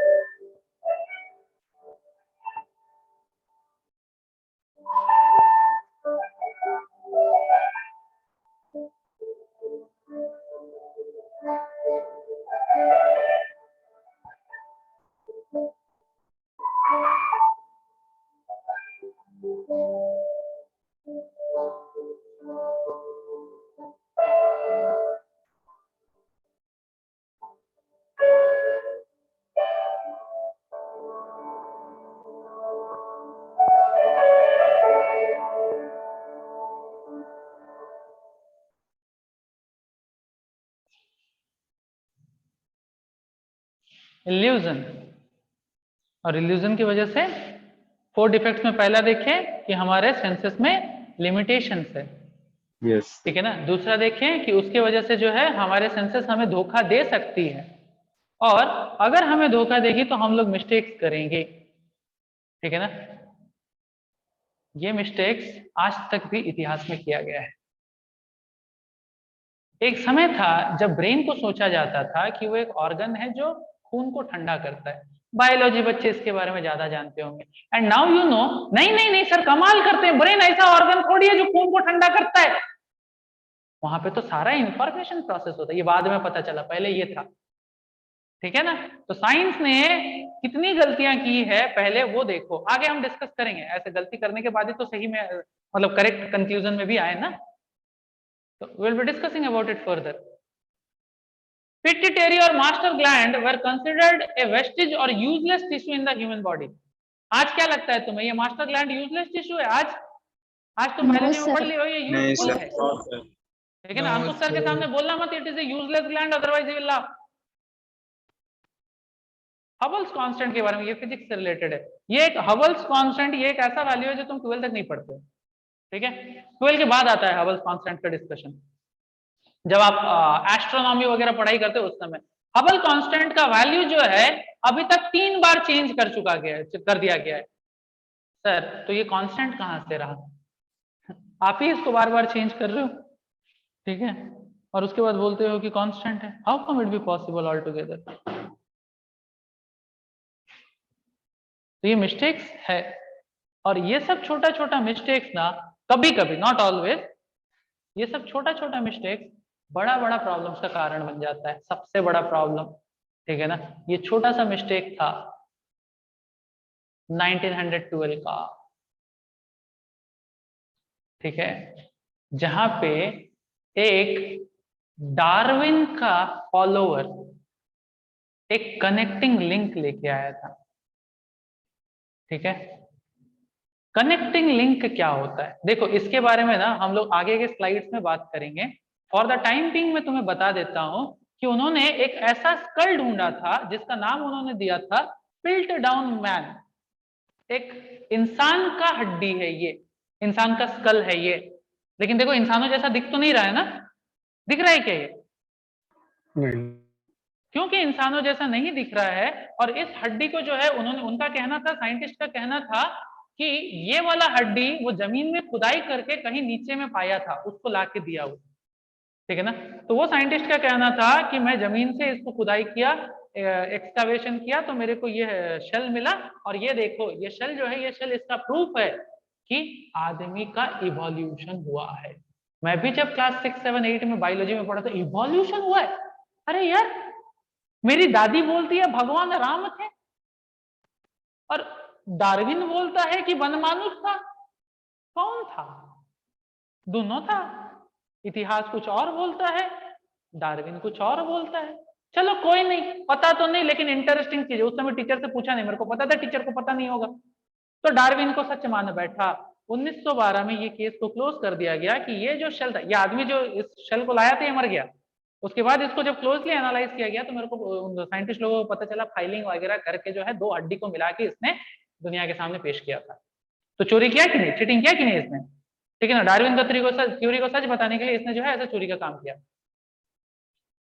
इल्यूजन, और इल्यूजन की वजह से 4 डिफेक्ट्स में पहला देखें कि हमारे सेंसेस में लिमिटेशंस है, यस। ठीक है ना। दूसरा देखें कि उसके वजह से जो है हमारे सेंसेस हमें धोखा दे सकती है, और अगर हमें धोखा देगी तो हम लोग मिस्टेक्स करेंगे, ठीक है ना। ये मिस्टेक्स आज तक भी इतिहास में किया गया है। एक समय था जब ब्रेन को सोचा जाता था कि वो एक ऑर्गन है जो खून को ठंडा करता है। बायोलॉजी बच्चे इसके बारे में ज्यादा जानते होंगे। एंड नाउ यू नो, नहीं नहीं नहीं सर, कमाल करते हैं, ब्रेन ऐसा ऑर्गन थोड़ी है जो खून को ठंडा करता है। वहां पे तो सारा इंफॉर्मेशन प्रोसेस होता है, ये बाद में पता चला, पहले ये था, ठीक है ना। तो साइंस ने कितनी गलतियां की है पहले वो देखो, आगे हम डिस्कस करेंगे। ऐसे गलती करने के बाद ही तो सही में मतलब करेक्ट कंक्लूजन में भी आए ना। So we'll be discussing about it further. Pituitary or master gland were considered a vestige or useless tissue in the human body. आज क्या लगता है तुम्हें, ये मास्टर ग्लैंड यूजलेस टिश्यू है? आज तुम बायोलॉजी में पढ़ ली हो, ये नहीं यूजफुल सर। है, ठीक है ना। अंकुश सर के सामने बोलना मत it is a useless gland, otherwise you will laugh. हबल्स constant के बारे में, ये फिजिक्स से रिलेटेड है। ये एक हबल्स कांस्टेंट, ये एक ऐसा वैल्यू है जो तुम 12 तक नहीं पढ़ते, ठीक है। 12 के बाद आता है हबल्स कांस्टेंट का डिस्कशन, जब आप एस्ट्रोनॉमी वगैरह पढ़ाई करते हो उस समय। हबल कांस्टेंट का वैल्यू जो है अभी तक 3 बार चेंज कर दिया गया है। सर तो ये कांस्टेंट कहां से रहा? आप ही इसको बार बार चेंज कर रहे हो, ठीक है, और उसके बाद बोलते हो कि कांस्टेंट है। How come it be possible all together? तो ये मिस्टेक्स है, और ये सब छोटा छोटा मिस्टेक्स ना, कभी कभी, नॉट ऑलवेज, ये सब छोटा छोटा मिस्टेक्स बड़ा बड़ा प्रॉब्लम्स का कारण बन जाता है, सबसे बड़ा प्रॉब्लम, ठीक है ना। ये छोटा सा मिस्टेक था 1912 का, ठीक है, जहां पे एक डार्विन का फॉलोअर एक कनेक्टिंग लिंक लेके आया था, ठीक है। कनेक्टिंग लिंक क्या होता है, देखो इसके बारे में ना हम लोग आगे के स्लाइड्स में बात करेंगे। फॉर द टाइम बिंग मैं तुम्हें बता देता हूं कि उन्होंने एक ऐसा स्कल ढूंढा था जिसका नाम उन्होंने दिया था पिल्ट डाउन मैन। एक इंसान का हड्डी है ये, इंसान का स्कल है ये, लेकिन देखो इंसानों जैसा दिख तो नहीं रहा है ना, दिख रहा है क्या ये? नहीं। क्योंकि इंसानों जैसा नहीं दिख रहा है, और इस हड्डी को जो है उन्होंने, उनका कहना था, साइंटिस्ट का कहना था कि ये वाला हड्डी वो जमीन में खुदाई करके कहीं नीचे में पाया था, उसको लाके दिया वो, ठीक है ना। तो वो साइंटिस्ट का कहना था कि मैं जमीन से इसको खुदाई किया, एक्सकावेशन किया, तो मेरे को ये शेल मिला, और ये देखो ये शेल जो है, ये शेल इसका प्रूफ है कि आदमी का इवोल्यूशन हुआ है। मैं भी जब क्लास 6, 7, 8 में बायोलॉजी में पढ़ा था, इवोल्यूशन हुआ है, अरे यार मेरी दादी बोलती है भगवान राम थे, और डार्विन बोलता है कि वनमानुष था। कौन था? दोनों था। इतिहास कुछ और बोलता है, डार्विन कुछ और बोलता है। चलो कोई नहीं, पता तो नहीं, लेकिन इंटरेस्टिंग चीज है, उस समय टीचर से पूछा नहीं, मेरे को पता था टीचर को पता नहीं होगा, तो डार्विन को सच मान बैठा। 1912 में ये केस को क्लोज कर दिया गया कि ये जो शेल था, ये आदमी जो इस शेल को लाया था ये मर गया। उसके बाद इसको जब क्लोजली एनालाइज किया गया तो मेरे को साइंटिस्ट लोगों को पता चला, फाइलिंग वगैरह करके जो है 2 हड्डी को मिला के इसने दुनिया के सामने पेश किया था। तो चोरी किया कि नहीं, चीटिंग किया कि नहीं इसने, ठीक है ना। डार्विन का थ्योरी को सच बताने के लिए इसने जो है ऐसा चोरी का काम किया,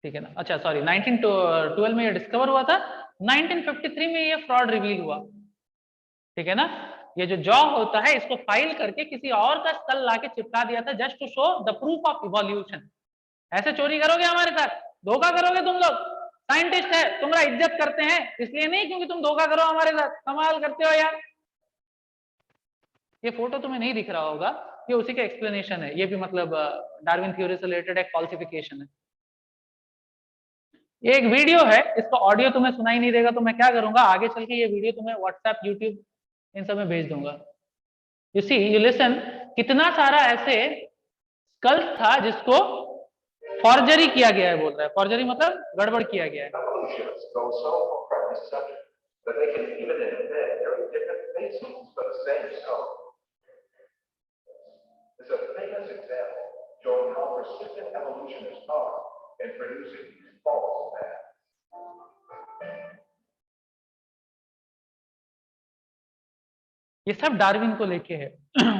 ठीक है ना। अच्छा सॉरी, 1912 में ये डिस्कवर हुआ था, 1953 में ये फ्रॉड रिवील हुआ, ठीक है ना। ये जो जॉ होता है इसको फाइल करके किसी और का स्कल लाके चिपका दिया था just to show the proof of evolution. ऐसे चोरी करोगे हमारे साथ, धोखा करोगे तुम लोग? साइंटिस्ट है, तुम्हारा इज्जत करते हैं इसलिए नहीं क्योंकि तुम धोखा करो हमारे साथ, कमाल करते हो यार। ये फोटो तुम्हें नहीं दिख रहा होगा, ये उसी का एक्सप्लेनेशन है, ये भी मतलब डार्विन थ्योरी से रिलेटेड एक फॉल्सिफिकेशन है। ये एक वीडियो है, इसका ऑडियो तुम्हें सुनाई नहीं देगा तो मैं क्या करूंगा, आगे चल के ये वीडियो तुम्हें व्हाट्सएप यूट्यूब इन सब में भेज दूंगा। यू सी यू लिसन, कितना सारा ऐसे स्कल्स था जिसको फॉर्जरी किया गया है, बोल रहा है। फॉर्जरी मतलब गड़बड़ किया गया है। Is a famous example showing how persistent evolutionists are in producing these false paths. ये सब डार्विन को लेके है।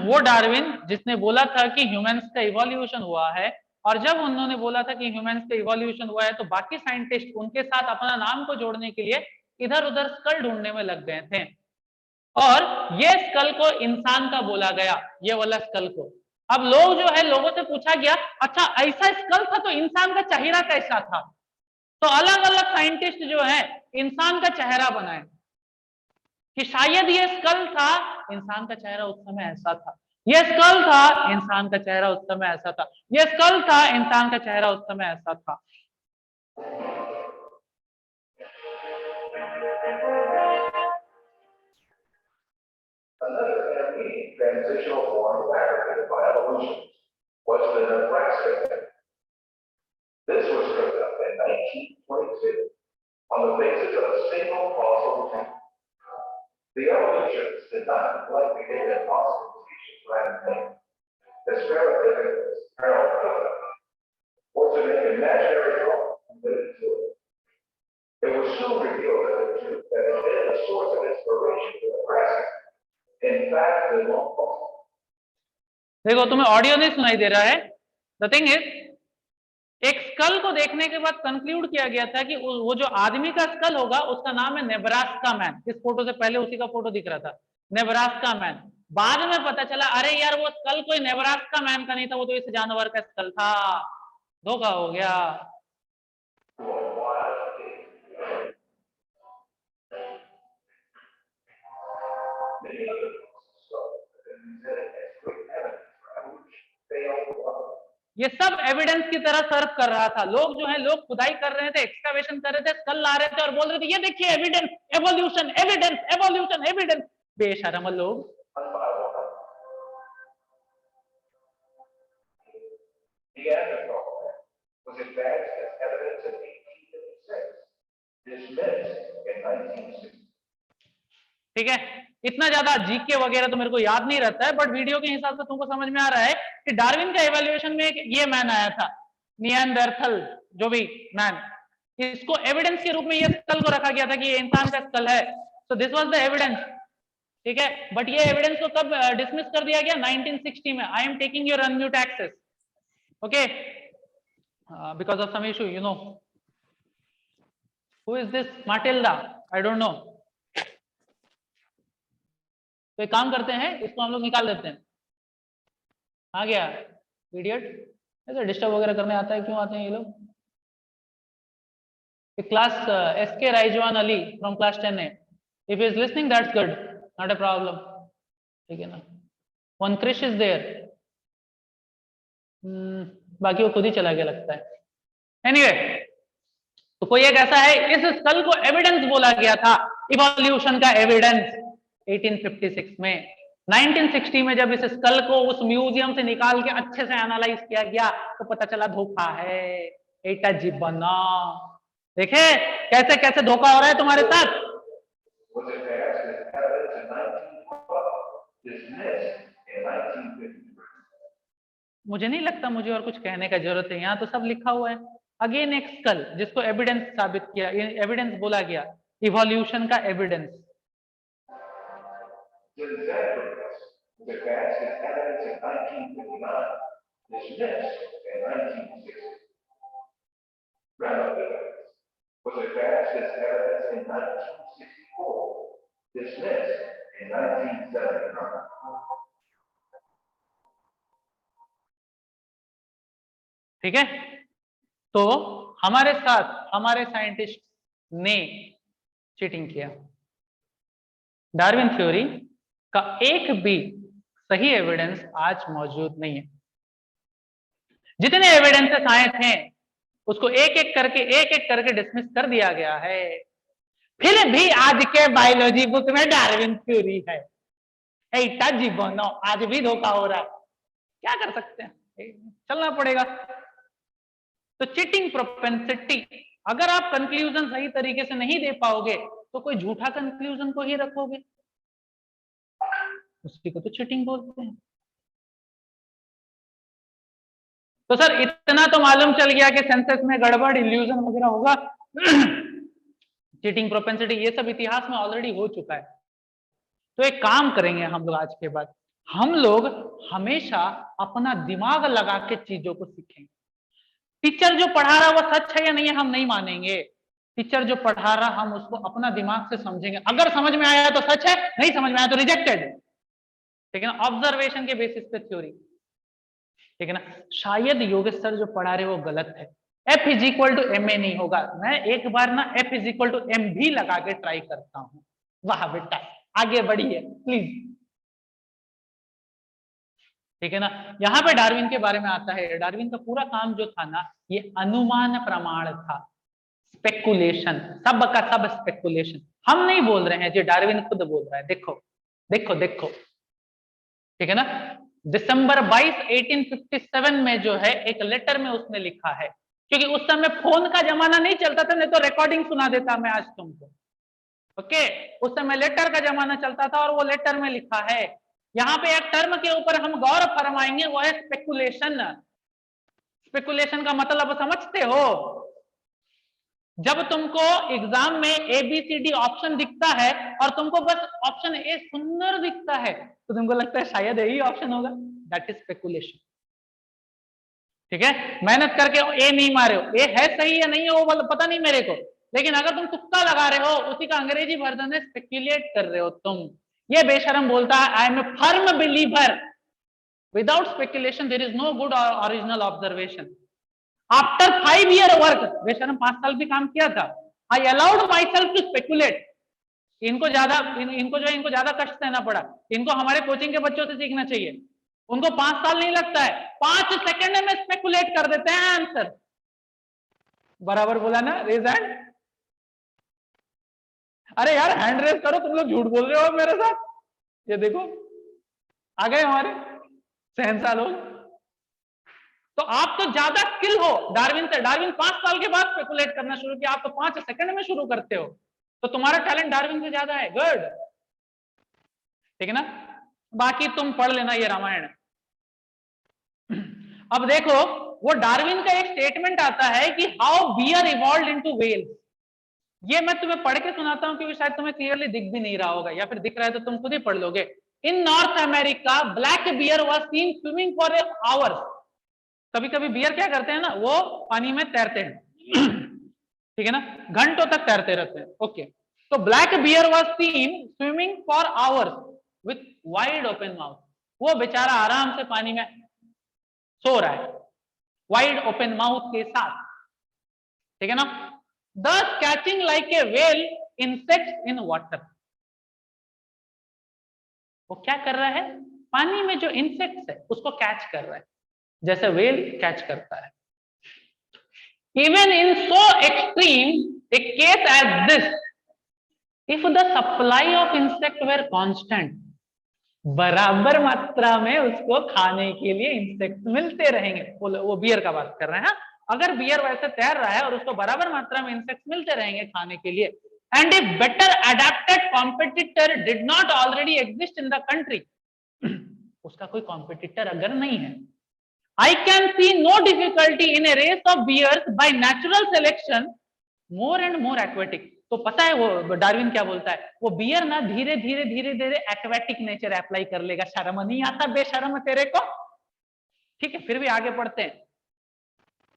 वो डार्विन जिसने बोला था कि ह्यूमंस का इवोल्यूशन हुआ है, और जब उन्होंने बोला था कि ह्यूमंस का इवोल्यूशन हुआ है तो बाकी साइंटिस्ट उनके साथ अपना नाम को जोड़ने के लिए इधर उधर स्कल ढूंढने में लग गए थे, और ये स्कल को इंसान का बोला गया, ये वाला स्कल को। अब लोग जो है, लोगों से पूछा गया अच्छा ऐसा स्कल था तो इंसान का चेहरा कैसा था, तो अलग अलग साइंटिस्ट जो है इंसान का चेहरा बनाए कि शायद ये स्कल था, इंसान का चेहरा उस समय ऐसा था, ये स्कल था, इंसान का चेहरा उस समय ऐसा था, ये स्कल था, इंसान का चेहरा उस समय ऐसा था। Another enemy transitional form of African by evolution was the Nebraska method. This was cooked up in 1922 on the basis of a single fossil tooth. The evolutionists did not like the data in Austin species ran thing. As Paralympics, Harold Cook, or to make imaginary drawing related to it. It was soon revealed that the tooth that had been a source of inspiration for Nebraska, in fact, belonged. देखो तुम्हें audio नहीं सुनाई दे रहा है। The thing is, एक school को देखने के बाद कंक्लूड किया गया था कि वो जो आदमी का स्कल होगा उसका नाम है नेब्रास्का मैन। इस फोटो से पहले उसी का फोटो दिख रहा था, नेब्रास्का मैन। बाद में पता चला अरे यार वो स्कल कोई नेब्रास्का मैन का नहीं था, वो तो इस जानवर का स्कल था। धोखा हो गया। ये सब एविडेंस की तरह सर्व कर रहा था। लोग जो है, लोग खुदाई कर रहे थे, एक्सकवेशन कर रहे थे, स्कल ला रहे थे और बोल रहे थे ये देखिए evidence, evolution, evidence, evolution, evidence. बेशरम लोग। ठीक है, इतना ज्यादा जीके वगैरह तो मेरे को याद नहीं रहता है, बट वीडियो के हिसाब से तुमको समझ में आ रहा है कि डार्विन का इवोल्यूशन में एक ये मैन आया था, निएंडरथल, जो भी मैन, इसको एविडेंस के रूप में ये स्कल को रखा गया था कि ये इंसान का स्कल है। So this was the evidence, ठीक है। बट ये एविडेंस को कब डिसमिस कर दिया गया? 1960 में। I am taking your unmute access, okay, because of some issue, you know. Who is this Matilda? I don't know. तो एक काम करते हैं, इसको हम लोग निकाल देते हैं। आ गया इडियट, ऐसे डिस्टर्ब वगैरह करने आता है, क्यों आते हैं ये लोग? Class SK Rizwan Ali from class 10A, if is listening that's good, not a problem, ठीक है ना। वन क्रिश इज देयर, बाकी वो खुद ही चला गया लगता है। एनीवे, तो कोई एक ऐसा है, इस स्कल को एविडेंस बोला गया था, इवोल्यूशन का एविडेंस 1856 में। 1960 में जब इस स्कल को उस म्यूजियम से निकाल के अच्छे से एनालाइज किया गया तो पता चला धोखा है, एटा जी बना। देखे कैसे कैसे धोखा हो रहा है तुम्हारे साथ। मुझे नहीं लगता मुझे और कुछ कहने का जरूरत है, यहाँ तो सब लिखा हुआ है। अगेन एक स्कल जिसको एविडेंस साबित किया, एविडेंस बोला गया, इवोल्यूशन का evidence. was advanced as evidence in 1964, dismissed in 1979. ठीक है, तो हमारे साथ हमारे साइंटिस्ट ने चीटिंग किया। डार्विन थ्योरी का एक भी सही एविडेंस आज मौजूद नहीं है। जितने एविडेंसेस आए थे उसको एक एक करके डिसमिस कर दिया गया है। फिर भी आज के बायोलॉजी बुक में डार्विन थ्योरी है। जीवनो आज भी धोखा हो रहा है, क्या कर सकते हैं, चलना पड़ेगा। तो चीटिंग प्रोपेंसिटी, अगर आप कंक्लूजन सही तरीके से नहीं दे पाओगे तो कोई झूठा कंक्लूजन को ही रखोगे, उसी को तो चीटिंग बोलते हैं। तो सर इतना तो मालूम चल गया कि सेंसस में गड़बड़, इल्यूजन वगैरह होगा, चीटिंग प्रोपेंसिटी, ये सब इतिहास में ऑलरेडी हो चुका है। तो एक काम करेंगे हम लोग आज के बाद, हम लोग हमेशा अपना दिमाग लगा के चीजों को सीखेंगे। टीचर जो पढ़ा रहा है वो सच है या नहीं है हम नहीं मानेंगे। टीचर जो पढ़ा रहा हम उसको अपना दिमाग से समझेंगे। अगर समझ में आया तो सच है, नहीं समझ में आया तो रिजेक्टेड। ठीक है ना, ऑब्जर्वेशन के बेसिस पे थ्योरी। ठीक है ना, शायद योगेश सर जो पढ़ा रहे वो गलत है, F = ma नहीं होगा। मैं एक बार ना F = m भी लगा के ट्राई करता हूं। वाह बेटा आगे बढ़िए प्लीज। ठीक है ना, यहाँ पे डार्विन के बारे में आता है। डार्विन का पूरा काम जो था ना, ये अनुमान प्रमाण था, स्पेकुलेशन, सब का सब स्पेकुलेशन। हम नहीं बोल रहे हैं, जो डार्विन खुद बोल रहा है। देखो देखो देखो, ठीक है ना, दिसंबर 22, 1857 में जो है एक लेटर में उसने लिखा है, क्योंकि उस समय फोन का जमाना नहीं चलता था, नहीं तो रिकॉर्डिंग सुना देता मैं आज तुमको। ओके, उस समय लेटर का जमाना चलता था और वो लेटर में लिखा है। यहाँ पे एक टर्म के ऊपर हम गौर फरमाएंगे, वो है स्पेकुलेशन। स्पेकुलेशन का मतलब समझते हो? जब तुमको एग्जाम में ABCD ऑप्शन दिखता है और तुमको बस ऑप्शन ए सुंदर दिखता है तो तुमको लगता है शायद यही ऑप्शन होगा, दैट इज स्पेकुलेशन। ठीक है, मेहनत करके ए नहीं मारे हो, ए है सही या नहीं है वो पता नहीं मेरे को, लेकिन अगर तुम तुक्का लगा रहे हो, उसी का अंग्रेजी वर्जन है स्पेकुलेट कर रहे हो तुम। ये बेशरम बोलता है I am a firm believer, without speculation there is no good original observation. After 5 year work, बेशरम 5 साल भी काम किया था, I allowed myself to speculate. इनको ज्यादा कष्ट सहना पड़ा। इनको हमारे कोचिंग के बच्चों से सीखना चाहिए। उनको 5 साल नहीं लगता है, 5 सेकंड में स्पेकुलेट कर देते हैं आंसर। बराबर बोला ना? Raise hand. अरे यार हैंड रेज करो, तुम लोग झूठ बोल रहे हो मेरे साथ। ये देखो आ गए हमारे सहनसा लोग। तो आप तो ज्यादा स्किल हो डार्विन से। डार्विन 5 साल के बाद स्पेकुलेट करना शुरू किया, आप तो 5 सेकंड में शुरू करते हो, तो तुम्हारा टैलेंट डार्विन से ज्यादा है। गुड, ठीक है ना। बाकी तुम पढ़ लेना ये रामायण। अब देखो, वो डार्विन का एक स्टेटमेंट आता है कि how bear evolved into whale. ये मैं तुम्हें पढ़ के सुनाता हूं, क्योंकि शायद तुम्हें क्लियरली दिख भी नहीं रहा होगा, या फिर दिख रहा है तो तुम खुद ही पढ़ लोगे। In North America black bear was seen swimming for hours. कभी कभी बियर क्या करते हैं ना, वो पानी में तैरते हैं, ठीक है ना, घंटों तक तैरते रहते हैं। ओके, तो black bear was seen swimming for hours with wide open mouth. वो बेचारा आराम से पानी में सो रहा है, वाइड ओपन माउथ के साथ, ठीक है ना। Thus catching like a whale insects in water। वो क्या कर रहा है, पानी में जो इंसेक्ट्स है उसको कैच कर रहा है, जैसे वेल कैच करता है। Even in so extreme a case as this, if the supply of insect were constant, बराबर मात्रा में उसको खाने के लिए इंसेक्ट मिलते रहेंगे। वो बियर का बात कर रहे हैं। अगर बियर वैसे तैर रहा है और उसको बराबर मात्रा में इंसेक्ट मिलते रहेंगे खाने के लिए, and if better adapted competitor did not already exist in the country, उसका कोई कॉम्पिटिटर अगर नहीं है, I can see no difficulty in a race of bears by natural selection more and more aquatic। तो पता है वो डार्विन क्या बोलता है, वो बियर ना धीरे धीरे एक्वेटिक नेचर अप्लाई कर लेगा। शर्म नहीं आता बेशर्म तेरे को? ठीक है, फिर भी आगे पढ़ते हैं,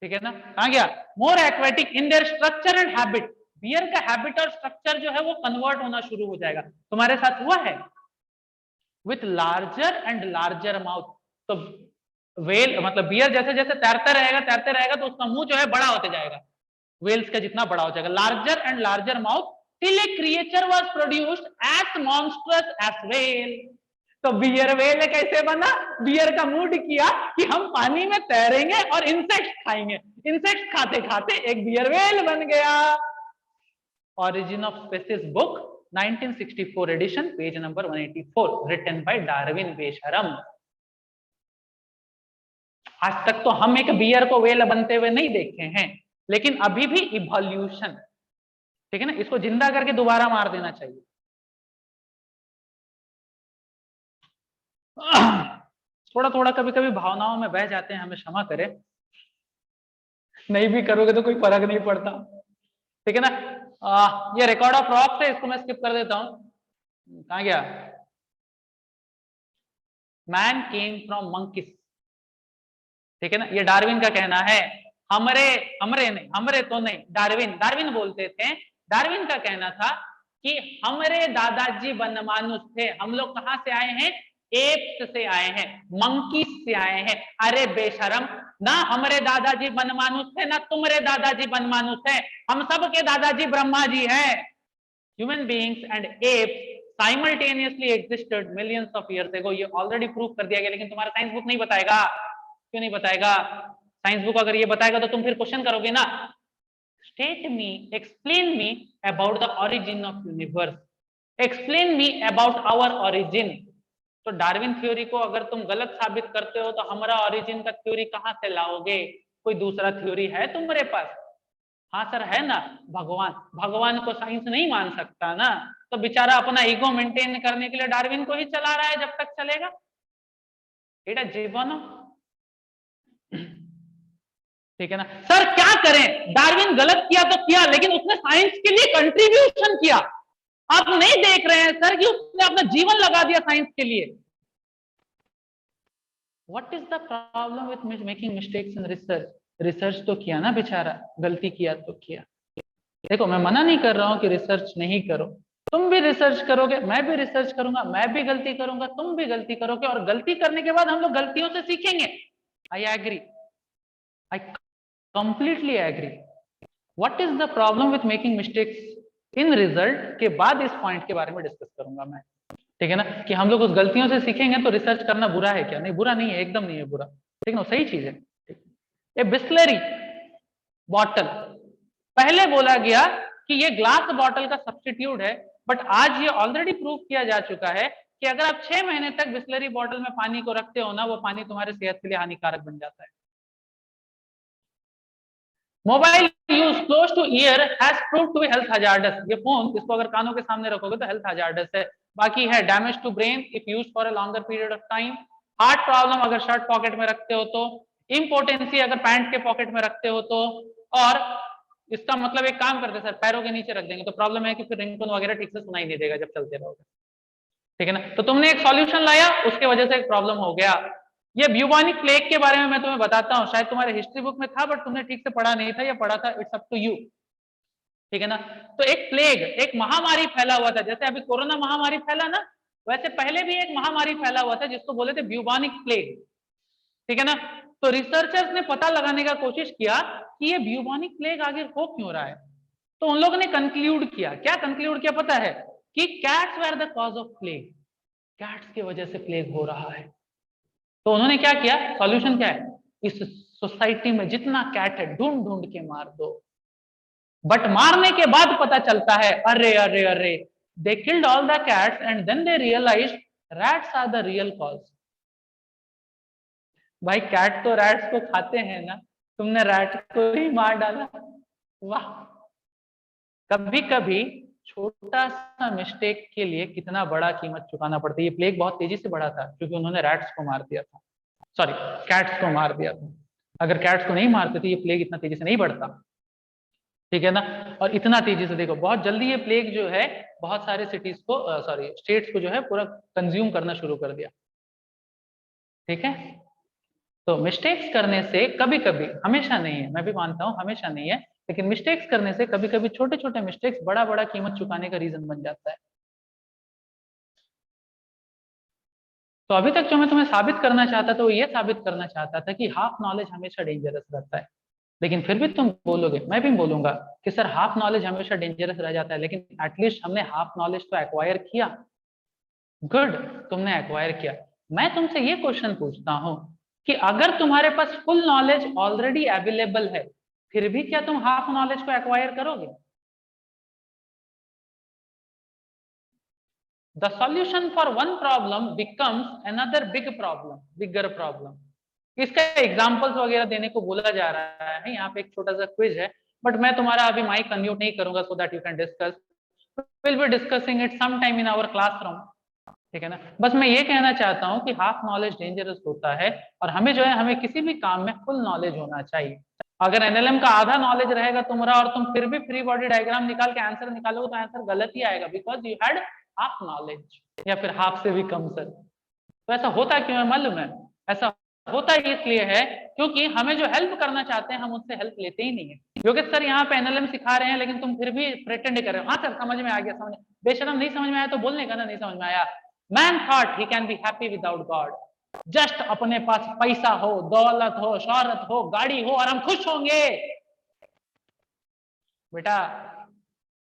ठीक है ना। कहां गया? More aquatic in their structure and habit. Bear का हैबिट और स्ट्रक्चर जो है वो कन्वर्ट होना शुरू हो जाएगा। तुम्हारे साथ हुआ है? With larger and larger mouth. तो वेल मतलब बियर जैसे जैसे तैरते रहेगा तो उसका मुंह जो है बड़ा होते जाएगा, वेल्स का जितना बड़ा हो जाएगा। Larger and larger mouth till a creature was produced as monstrous as whale. तो बियर वेल कैसे बना? बियर का मूड किया कि हम पानी में तैरेंगे और इंसेक्ट्स खाएंगे, इंसेक्ट्स खाते खाते एक बियर वेल बन गया। Origin of species book 1964 edition, page number 184, written by Darwin बेशरम। आज तक तो हम एक बियर को वेल बनते हुए नहीं देखे हैं, लेकिन अभी भी इवोल्यूशन, ठीक है ना, इसको जिंदा करके दोबारा मार देना चाहिए। थोड़ा थोड़ा कभी कभी भावनाओं में बह जाते हैं, हमें क्षमा करें। नहीं भी करोगे तो कोई फर्क नहीं पड़ता, ठीक है ना। ये रिकॉर्ड ऑफ रॉक्स है, इसको मैं स्किप कर देता हूं। कहां गया? मैन केम फ्रॉम मंकीज, ठीक है ना, ये डार्विन का कहना है। हमरे तो नहीं, डार्विन बोलते थे। डार्विन का कहना था कि हमारे दादाजी वनमानुष थे। हम लोग कहां से आए हैं? एप्स से आए हैं, मंकीज से आए हैं। अरे बेशरम, ना हमारे दादाजी वनमानुष थे ना तुम्हारे दादाजी वनमानुष है, हम सब के दादाजी ब्रह्मा जी हैं। Human beings and apps simultaneously existed millions of years ago. ये ऑलरेडी प्रूव कर दिया गया, लेकिन तुम्हारा साइंस बुक नहीं बताएगा। क्यों नहीं बताएगा? साइंस बुक अगर ये बताएगा तो तुम फिर क्वेश्चन करोगे ना। State me, explain me about the origin of universe, explain me about our origin. तो डार्विन थ्योरी को अगर तुम गलत साबित करते हो तो हमारा ओरिजिन का थ्योरी कहां से लाओगे? कोई दूसरा थ्योरी है तुम्हारे पास? हाँ सर है ना, भगवान को साइंस नहीं मान सकता ना, तो बेचारा अपना ईगो मेंटेन करने के लिए डार्विन को ही चला रहा है जब तक चलेगा। एटा जीवन, ठीक है ना। सर क्या करें, डार्विन गलत किया तो किया, लेकिन उसने साइंस के लिए कंट्रीब्यूशन किया। आप नहीं देख रहे हैं सर कि उसने अपना जीवन लगा दिया साइंस के लिए। What is the problem with making mistakes in research? Research तो किया ना बेचारा, गलती किया तो किया। देखो मैं मना नहीं कर रहा हूं कि रिसर्च नहीं करो, तुम भी रिसर्च करोगे, मैं भी रिसर्च करूंगा, मैं भी गलती करूंगा, तुम भी गलती करोगे, और गलती करने के बाद हम लोग गलतियों से सीखेंगे। I agree, I completely agree. What is the problem with making mistakes इन रिजल्ट के बाद इस पॉइंट के बारे में डिस्कस करूंगा मैं, ठीक है ना, कि हम लोग उस गलतियों से सीखेंगे। तो रिसर्च करना बुरा है क्या? नहीं, बुरा नहीं है, एकदम नहीं है बुरा, ठीक है ना, सही चीज है। ये बिस्लरी बॉटल, पहले बोला गया कि ये ग्लास बॉटल का सब्स्टिट्यूट है, बट आज ये ऑलरेडी प्रूव किया जा चुका है कि अगर आप 6 महीने तक बिस्लरी बॉटल में पानी को रखते हो ना, वो पानी तुम्हारे सेहत के लिए हानिकारक बन जाता है। Mobile use close to ear has proved to be health hazardous. ये फोन इसको अगर कानों के सामने रखोगे तो हेल्थ हजार्डस है। बाकी है damage to brain if use for a longer period of time, heart problem अगर शर्ट पॉकेट में रखते हो तो, इम्पोर्टेंसी अगर पैंट के पॉकेट में रखते हो तो, और इसका मतलब एक काम करते सर पैरों के नीचे रख देंगे तो प्रॉब्लम है कि फिर रिंगटोन वगैरह ठीक से सुनाई नहीं देगा जब चलते रहोगे, ठीक है ना। तो तुमने एक सॉल्यूशन लाया, उसके वजह से एक प्रॉब्लम हो गया। ये ब्यूबॉनिक प्लेग के बारे में मैं तुम्हें बताता हूँ, शायद तुम्हारे हिस्ट्री बुक में था बट तुमने ठीक से पढ़ा नहीं था या पढ़ा था, इट्स अप टू यू, ठीक है ना। तो एक प्लेग, एक महामारी फैला हुआ था, जैसे अभी कोरोना महामारी फैला ना, वैसे पहले भी एक महामारी फैला हुआ था जिसको बोले थे ब्यूबॉनिक प्लेग, ठीक है ना। तो रिसर्चर्स ने पता लगाने का कोशिश किया कि ये ब्यूबॉनिक प्लेग आगे हो क्यों रहा है। तो उन लोगों ने कंक्लूड किया, क्या कंक्लूड किया पता है? कि cats were the cause of plague, cats की वजह से प्लेग हो रहा है। तो उन्होंने क्या किया, सॉल्यूशन क्या है, इस सोसाइटी में जितना कैट है ढूंढ ढूंढ के मार दो। बट मारने के बाद पता चलता है अरे अरे अरे, they killed all the cats and then they realised rats are the real cause. भाई कैट तो रैट्स को खाते हैं ना, तुमने रैट को ही मार डाला। वाह, कभी कभी छोटा सा मिस्टेक के लिए कितना बड़ा कीमत चुकाना पड़ता है। ये प्लेग बहुत तेजी से बढ़ा था क्योंकि उन्होंने रैट्स को मार दिया था, सॉरी कैट्स को मार दिया था। अगर कैट्स को नहीं मारते तो ये प्लेग इतना तेजी से नहीं बढ़ता, ठीक है ना। और इतना तेजी से देखो, बहुत जल्दी ये प्लेग जो है बहुत सारे सिटीज को, सॉरी स्टेट्स को जो है पूरा कंज्यूम करना शुरू कर दिया, ठीक है। तो मिस्टेक्स करने से कभी कभी, हमेशा नहीं है, मैं भी मानता हूं हमेशा नहीं है, लेकिन मिस्टेक्स करने से कभी कभी छोटे छोटे मिस्टेक्स बड़ा बड़ा कीमत चुकाने का रीजन बन जाता है। तो अभी तक जो मैं तुम्हें साबित करना चाहता था वो ये साबित करना चाहता था कि हाफ नॉलेज हमेशा डेंजरस रहता है। लेकिन फिर भी तुम बोलोगे, मैं भी बोलूंगा कि सर हाफ नॉलेज हमेशा डेंजरस रह जाता है, लेकिन एटलीस्ट हमने हाफ नॉलेज तो एक्वायर किया। गुड, तुमने एक्वायर किया। मैं तुमसे ये क्वेश्चन पूछता हूं कि अगर तुम्हारे पास फुल नॉलेज ऑलरेडी अवेलेबल है, फिर भी क्या तुम हाफ नॉलेज को एक्वायर करोगे? The solution for one problem becomes another bigger problem. इसका एग्जांपल्स वगैरह देने को बोला जा रहा है। यहाँ पे एक छोटा सा क्विज है, बट मैं तुम्हारा अभी माइक अनम्यूट नहीं करूंगा so that you can discuss. Will be discussing it some time in our classroom, ठीक है ना। बस मैं ये कहना चाहता हूँ कि हाफ नॉलेज डेंजरस होता है और हमें जो है, हमें किसी भी काम में फुल नॉलेज होना चाहिए। अगर एनएलएम का आधा नॉलेज रहेगा तुम्हारा और तुम फिर भी फ्री बॉडी डायग्राम निकाल के आंसर निकालोगे तो आंसर गलत ही आएगा, because you had half knowledge या फिर हाफ से भी कम सर। तो ऐसा होता क्यों है मालूम है? ऐसा होता इसलिए है क्योंकि हमें जो हेल्प करना चाहते हैं हम उससे हेल्प लेते ही नहीं है। क्योंकि सर यहाँ पे एनएलएम सिखा रहे हैं लेकिन तुम फिर भी प्रिटेंड कर रहे हो। हाँ सर समझ में आ गया, समझ। बेशरम नहीं समझ में आया तो बोलने का ना, नहीं समझ में आया। Man thought he can be happy without God. Just अपने पास पैसा हो, दौलत हो, शोहरत हो, गाड़ी हो और हम खुश होंगे। बेटा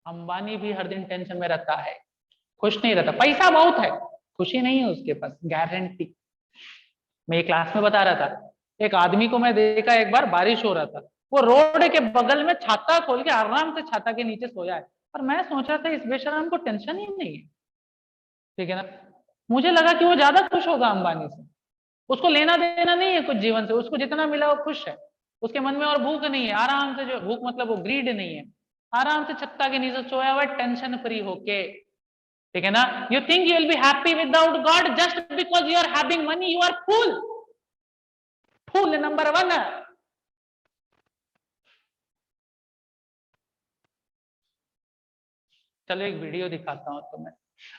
अंबानी भी हर दिन टेंशन में रहता है, खुश नहीं रहता। पैसा बहुत है, खुशी नहीं है उसके पास, गारंटी। मैं एक क्लास में बता रहा था, एक आदमी को मैं देखा एक बार, बारिश हो रहा था, वो रोड के बगल में छाता खोल के आराम से छाता के नीचे सोया है। और मैं सोच रहा था इस बेशरम को टेंशन ही नहीं है, ठीक है ना। मुझे लगा कि वो ज्यादा खुश होगा अंबानी से, उसको लेना देना नहीं है कुछ जीवन से, उसको जितना मिला वो खुश है, उसके मन में और भूख नहीं है, आराम से, जो भूख मतलब वो ग्रीड नहीं है, आराम से छत्ता के नीचे सोया हुआ टेंशन फ्री होके, ठीक है ना। You think you will be happy without God just because you are having money, you are fool, fool number 1। चलो एक वीडियो दिखाता हूं तुम्हें,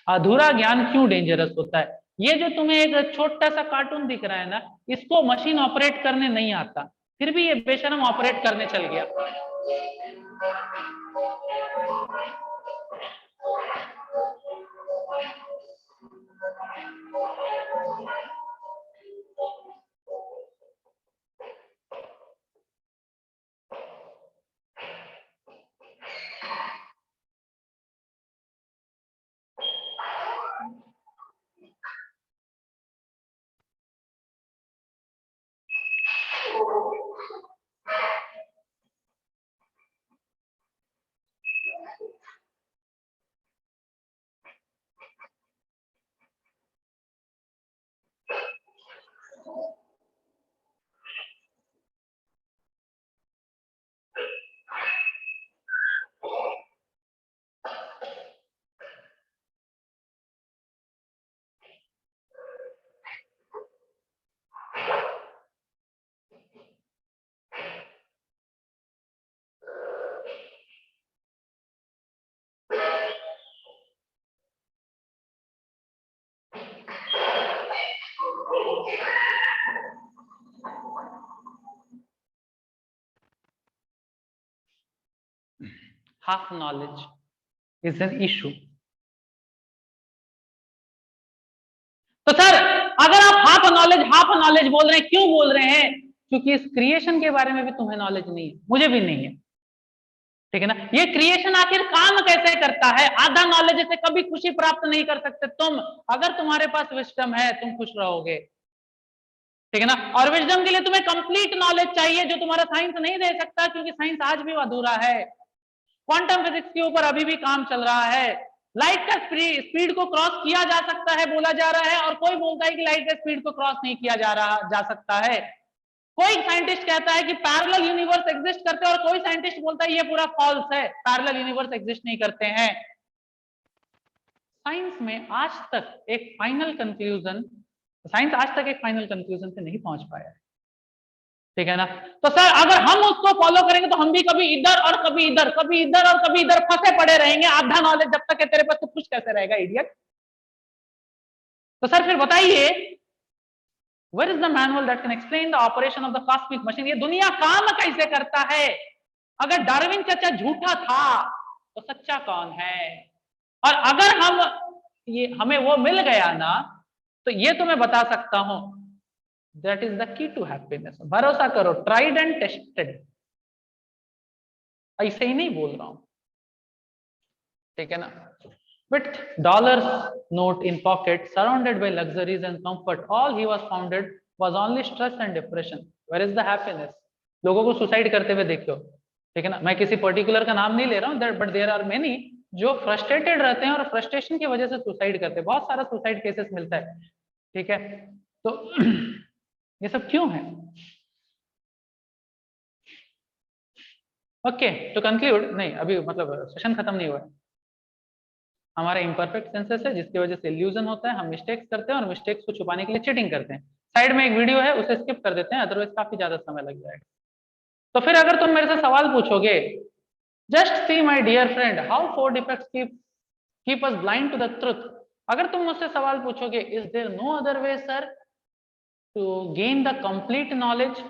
अधूरा ज्ञान क्यों डेंजरस होता है। ये जो तुम्हें एक छोटा सा कार्टून दिख रहा है ना, इसको मशीन ऑपरेट करने नहीं आता, फिर भी ये बेशरम ऑपरेट करने चल गया। Half knowledge is an issue. तो सर अगर आप हाफ नॉलेज बोल रहे हैं, क्यों बोल रहे हैं? क्योंकि इस क्रिएशन के बारे में भी तुम्हें नॉलेज नहीं है, मुझे भी नहीं है, ठीक है ना। ये क्रिएशन आखिर काम कैसे करता है? आधा नॉलेज से कभी खुशी प्राप्त नहीं कर सकते तुम। अगर तुम्हारे पास विजडम है तुम खुश रहोगे, ठीक है ना। और विजडम के लिए तुम्हें कंप्लीट नॉलेज चाहिए जो तुम्हारा साइंस नहीं दे सकता, क्योंकि साइंस आज भी अधूरा है। क्वांटम फिजिक्स के ऊपर अभी भी काम चल रहा है। लाइट का स्पीड को क्रॉस किया जा सकता है बोला जा रहा है, और कोई बोलता है कि लाइट का स्पीड को क्रॉस नहीं किया जा सकता है। कोई साइंटिस्ट कहता है कि पैरेलल यूनिवर्स एग्जिस्ट करते हैं, और कोई साइंटिस्ट बोलता है ये पूरा फॉल्स है, पैरेलल यूनिवर्स एग्जिस्ट नहीं करते हैं। साइंस में आज तक एक फाइनल कंक्लूजन से नहीं पहुंच पाया है, ठीक है ना। तो सर अगर हम उसको फॉलो करेंगे तो हम भी कभी इधर और कभी इधर, कभी इधर और कभी इधर फंसे पड़े रहेंगे। आधा नॉलेज जब तक है तेरे पास तो खुश कैसे रहेगा इडियट? तो सर फिर बताइए, where is the manual that can explain the operation of the cosmic machine? ये दुनिया काम कैसे करता है? अगर डार्विन चाचा झूठा था तो सच्चा कौन है? और अगर हमें वो मिल गया ना, तो ये तो मैं बता सकता हूं, that is the key to happiness. भरोसा करो, ट्राइड एंड टेस्टेड, ऐसे ही नहीं बोल रहा हूं, ठीक है ना। With dollars note in pocket, surrounded by luxuries and comfort, all he was founded was only stress and depression. Where is the happiness? लोगों को सुसाइड करते हुए देखो, ठीक है ना। मैं किसी पर्टिकुलर का नाम नहीं ले रहा हूँ, बट देयर आर मेनी जो फ्रस्ट्रेटेड रहते हैं और फ्रस्ट्रेशन की वजह से सुसाइड करते हैं। बहुत सारा सुसाइड केसेस मिलता है, ठीक है। तो ये सब क्यों है? ओके, टू कंक्लूड, नहीं अभी मतलब सेशन खत्म नहीं हुआ है। हमारा इम्परफेक्ट सेंसेस है जिसकी वजह से इल्यूजन होता है, हम मिस्टेक्स करते हैं और मिस्टेक्स को छुपाने के लिए चीटिंग करते हैं। साइड में एक वीडियो है, उसे स्किप कर देते हैं, अदरवाइज काफी ज्यादा समय लग जाएगा। तो फिर अगर तुम मेरे से सवाल पूछोगे, just see my dear friend how 4 defects keep us blind to the truth. अगर तुम मुझसे सवाल पूछोगे, is there no other way sir to gain the complete knowledge,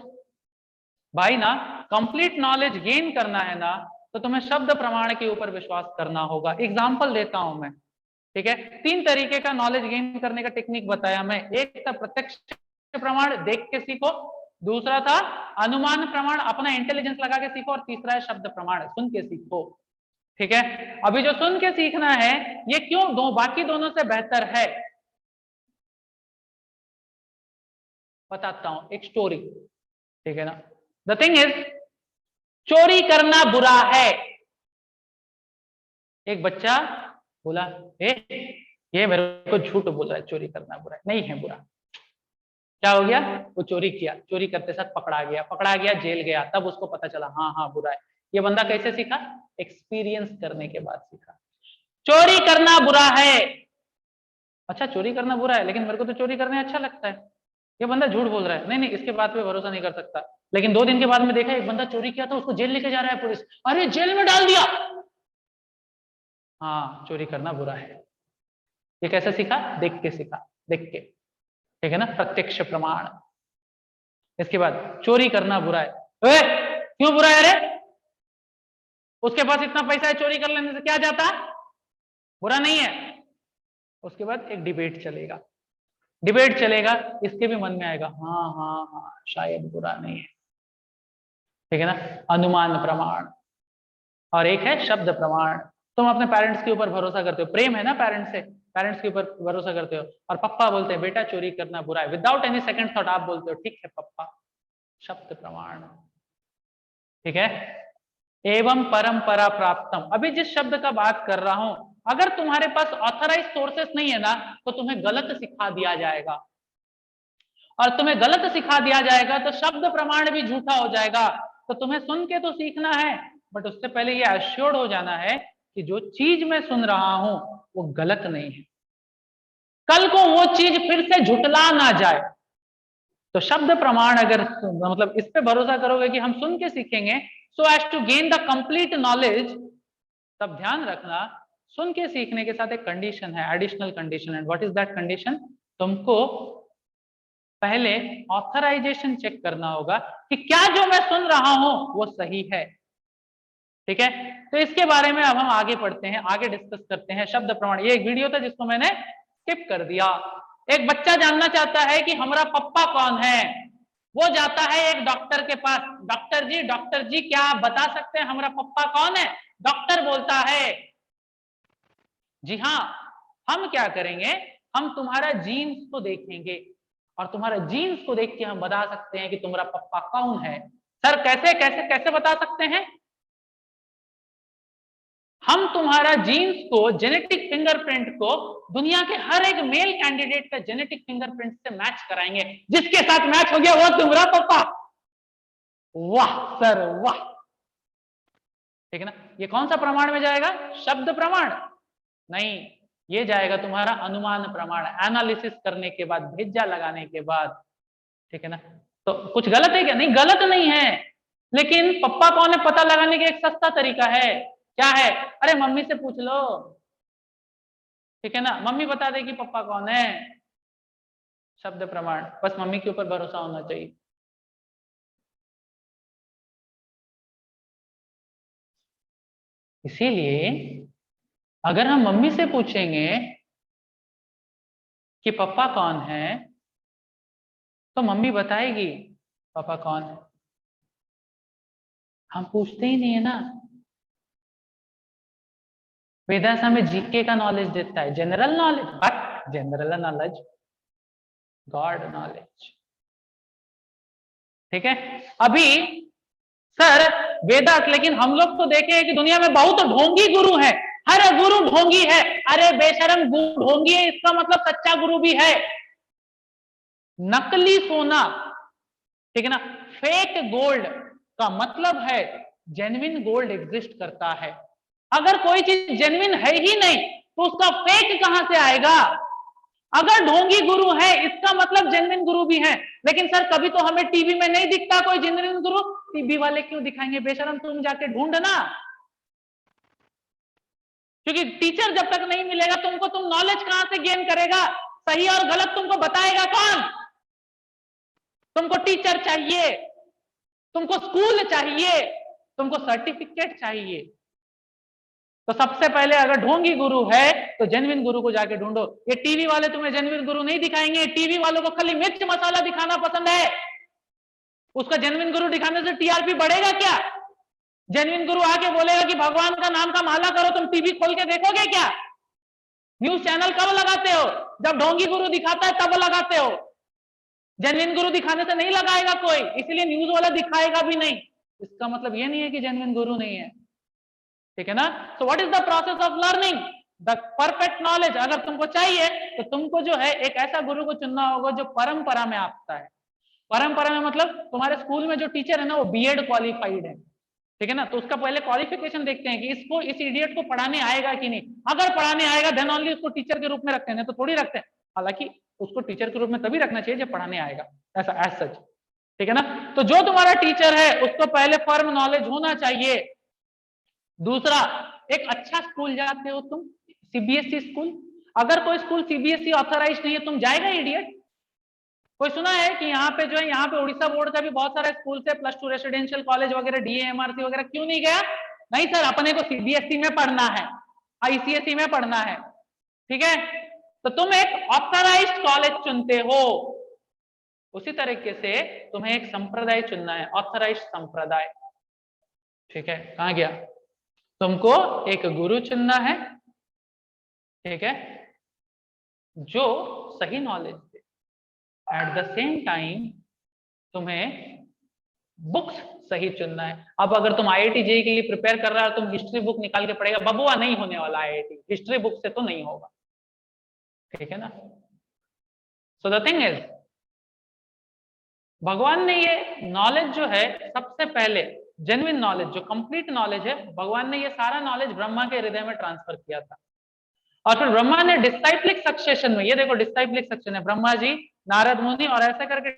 भाई ना कंप्लीट नॉलेज गेन करना है ना, तो तुम्हें शब्द प्रमाण के ऊपर विश्वास करना होगा। एग्जाम्पल देता हूं मैं, ठीक है। 3 तरीके का नॉलेज गेन करने का टेक्निक बताया मैं। एक था प्रत्यक्ष प्रमाण, देख के सीखो। दूसरा था अनुमान प्रमाण, अपना इंटेलिजेंस लगा के सीखो। और तीसरा है शब्द प्रमाण, सुन के सीखो, ठीक है। अभी जो सुन के सीखना है, ये क्यों बाकी दोनों से बेहतर है, बताता हूं, एक स्टोरी, ठीक है ना। द थिंग इज, चोरी करना बुरा है। एक बच्चा बोला, ये मेरे को झूठ बोल रहा है, चोरी करना बुरा है। नहीं है बुरा। क्या हो गया? वो चोरी किया, चोरी करते साथ पकड़ा गया, जेल गया, तब उसको पता चला हाँ हाँ बुरा है। ये बंदा कैसे सीखा? एक्सपीरियंस करने के बाद सीखा। चोरी करना बुरा है। अच्छा, चोरी करना बुरा है, लेकिन मेरे को तो चोरी करने अच्छा लगता है। ये बंदा झूठ बोल रहा है। नहीं, इसके बात पे भरोसा नहीं कर सकता। लेकिन 2 दिन के बाद में देखा, एक बंदा चोरी किया था, उसको जेल लेके जा रहा है पुलिस। अरे जेल में डाल दिया। हाँ, चोरी करना बुरा है। ये कैसे सीखा? देख के सीखा, देख के, ठीक है ना, प्रत्यक्ष प्रमाण। इसके बाद चोरी करना बुरा है। क्यों बुरा है रे? उसके पास इतना पैसा है, चोरी कर लेने से क्या जाता? बुरा नहीं है। उसके बाद एक डिबेट चलेगा, इसके भी मन में आएगा हाँ हाँ हाँ शायद बुरा नहीं है, ठीक है ना, अनुमान प्रमाण। और एक है शब्द प्रमाण। तुम अपने पेरेंट्स के ऊपर भरोसा करते हो, प्रेम है ना पेरेंट्स से, पेरेंट्स के ऊपर भरोसा करते हो, और पप्पा बोलते हैं बेटा चोरी करना बुरा है, विदाउट एनी सेकंड थॉट आप बोलते हो ठीक है पप्पा, शब्द प्रमाण, ठीक है। एवं परंपरा प्राप्तम, अभी जिस शब्द का बात कर रहा हूं, अगर तुम्हारे पास ऑथराइज सोर्सेस नहीं है ना, तो तुम्हें गलत सिखा दिया जाएगा, और तुम्हें गलत सिखा दिया जाएगा तो शब्द प्रमाण भी झूठा हो जाएगा। तो तुम्हें सुन के तो सीखना है, बट उससे पहले ये एश्योर्ड हो जाना है कि जो चीज मैं सुन रहा हूं वो गलत नहीं है, कल को वो चीज फिर से झुटला ना जाए। तो शब्द प्रमाण अगर मतलब इस पे भरोसा करोगे कि हम सुन के सीखेंगे, so as to gain the complete knowledge, तब ध्यान रखना सुन के सीखने के साथ एक कंडीशन है, एडिशनल कंडीशन है। What is that condition? तुमको पहले ऑथराइजेशन चेक करना होगा कि क्या जो मैं सुन रहा हूं वो सही है, ठीक है। तो इसके बारे में अब हम आगे पढ़ते हैं, आगे डिस्कस करते हैं शब्द प्रमाण। ये एक वीडियो था जिसको मैंने स्किप कर दिया। एक बच्चा जानना चाहता है कि हमारा पप्पा कौन है। वो जाता है एक डॉक्टर के पास, डॉक्टर जी क्या आप बता सकते हैं हमारा पप्पा कौन है? डॉक्टर बोलता है जी हाँ, हम क्या करेंगे, हम तुम्हारा जीन्स को देखेंगे और तुम्हारा जीन्स को देख के हम बता सकते हैं कि तुम्हारा पप्पा कौन है। सर कैसे कैसे कैसे बता सकते हैं? हम तुम्हारा जीन्स को, जेनेटिक फिंगरप्रिंट को दुनिया के हर एक मेल कैंडिडेट का जेनेटिक फिंगरप्रिंट से मैच कराएंगे, जिसके साथ मैच हो गया वो तुम्हारा पप्पा। वाह सर वाह, ठीक है ना। ये कौन सा प्रमाण में जाएगा? शब्द प्रमाण नहीं, ये जाएगा तुम्हारा अनुमान प्रमाण, एनालिसिस करने के बाद, भेजा लगाने के बाद, ठीक है ना। तो कुछ गलत है क्या? नहीं, गलत नहीं है, लेकिन पप्पा कौन है पता लगाने का एक सस्ता तरीका है। क्या है? अरे मम्मी से पूछ लो, ठीक है ना, मम्मी बता देगी पप्पा कौन है। शब्द प्रमाण, बस मम्मी के ऊपर भरोसा होना चाहिए। इसीलिए अगर हम मम्मी से पूछेंगे कि पापा कौन है, तो मम्मी बताएगी पापा कौन है। हम पूछते ही नहीं है ना। वेदास हमें जीके का नॉलेज देता है, general knowledge, but general knowledge God knowledge. ठीक है। अभी सर वेदास, लेकिन हम लोग तो देखे हैं कि दुनिया में बहुत ढोंगी गुरु है, हर गुरु ढोंगी है। अरे बेशरम, गुरु ढोंगी है इसका मतलब सच्चा गुरु भी है। नकली सोना, ठीक है ना, फेक गोल्ड का मतलब है जेन्युइन गोल्ड एग्जिस्ट करता है। अगर कोई चीज जेन्युइन है ही नहीं तो उसका फेक कहां से आएगा? अगर ढोंगी गुरु है इसका मतलब जेन्युइन गुरु भी है। लेकिन सर कभी तो हमें टीवी में नहीं दिखता कोई जेन्युइन गुरु, टीवी वाले क्यों दिखाएंगे? बेशरम, तुम जाके ढूंढना। क्योंकि टीचर जब तक नहीं मिलेगा तुमको, तुम नॉलेज कहां से गेन करेगा? सही और गलत तुमको बताएगा कौन? तुमको टीचर चाहिए, तुमको स्कूल चाहिए, तुमको सर्टिफिकेट चाहिए। तो सबसे पहले अगर ढोंगी गुरु है तो जेन्युइन गुरु को जाके ढूंढो। ये टीवी वाले तुम्हें जेन्युइन गुरु नहीं दिखाएंगे। टीवी वालों को खाली मिर्च मसाला दिखाना पसंद है। उसका जेन्युइन गुरु दिखाने से टीआरपी बढ़ेगा क्या? जेन्युइन गुरु आके बोलेगा कि भगवान का नाम का माला करो, तुम टीवी खोल के देखोगे क्या? न्यूज चैनल कब लगाते हो? जब ढोंगी गुरु दिखाता है तब लगाते हो। जेन्युइन गुरु दिखाने से नहीं लगाएगा कोई, इसलिए न्यूज वाला दिखाएगा भी नहीं। इसका मतलब ये नहीं है कि जेन्युइन गुरु नहीं है। ठीक है ना? So what is the process of learning? The perfect knowledge अगर तुमको चाहिए तो तुमको जो है एक ऐसा गुरु को चुनना होगा जो परंपरा में आता है। परंपरा में मतलब तुम्हारे स्कूल में जो टीचर है ना वो बीएड क्वालिफाइड है। ठीक है ना? तो उसका पहले क्वालिफिकेशन देखते हैं कि इसको, इस इडियट को पढ़ाने आएगा कि नहीं। अगर पढ़ाने आएगा देन ओनली उसको टीचर के रूप में रखते हैं, तो थोड़ी रखते हैं। हालांकि उसको टीचर के रूप में तभी रखना चाहिए जब पढ़ाने आएगा, ऐसा एज सच। ठीक है ना? तो जो तुम्हारा टीचर है उसको पहले फर्म नॉलेज होना चाहिए। दूसरा, एक अच्छा स्कूल जाते हो तुम, सीबीएसई स्कूल। अगर कोई स्कूल सीबीएसई ऑथराइज नहीं है तुम जाएगा इडियट? कोई सुना है कि यहाँ पे जो है, यहाँ पे उड़ीसा बोर्ड का भी बहुत सारे स्कूल से प्लस 2 रेसिडेंशियल कॉलेज वगैरह, डीएमआरसी वगैरह, क्यों नहीं गया? नहीं सर, अपने को सीबीएसई में पढ़ना है, आईसीएसई में पढ़ना है। ठीक है? तो तुम एक ऑथराइज्ड कॉलेज चुनते हो। उसी तरीके से तुम्हें एक संप्रदाय चुनना है, ऑथराइज्ड संप्रदाय। ठीक है? कहां गया? तुमको एक गुरु चुनना है, ठीक है, जो सही knowledge they. At the same time तुम्हें बुक्स सही चुनना है। अब अगर तुम आईआईटी जेईई के लिए प्रिपेयर कर रहा हो, तुम हिस्ट्री बुक निकाल के पढ़ेगा, बबुआ नहीं होने वाला आईआईटी, हिस्ट्री बुक से तो नहीं होगा। ठीक है ना? सो द थिंग इज, भगवान ने ये नॉलेज जो है सबसे पहले, जेन्युइन नॉलेज जो कंप्लीट नॉलेज है, भगवान ने ये सारा नॉलेज ब्रह्मा के हृदय में ट्रांसफर किया था। और फिर ब्रह्मा ने डिसाइप्लिक सक्सेशन में, ये देखो डिसाइप्लिक सक्सेशन है, ब्रह्मा जी, नारद मुनि और ऐसा करके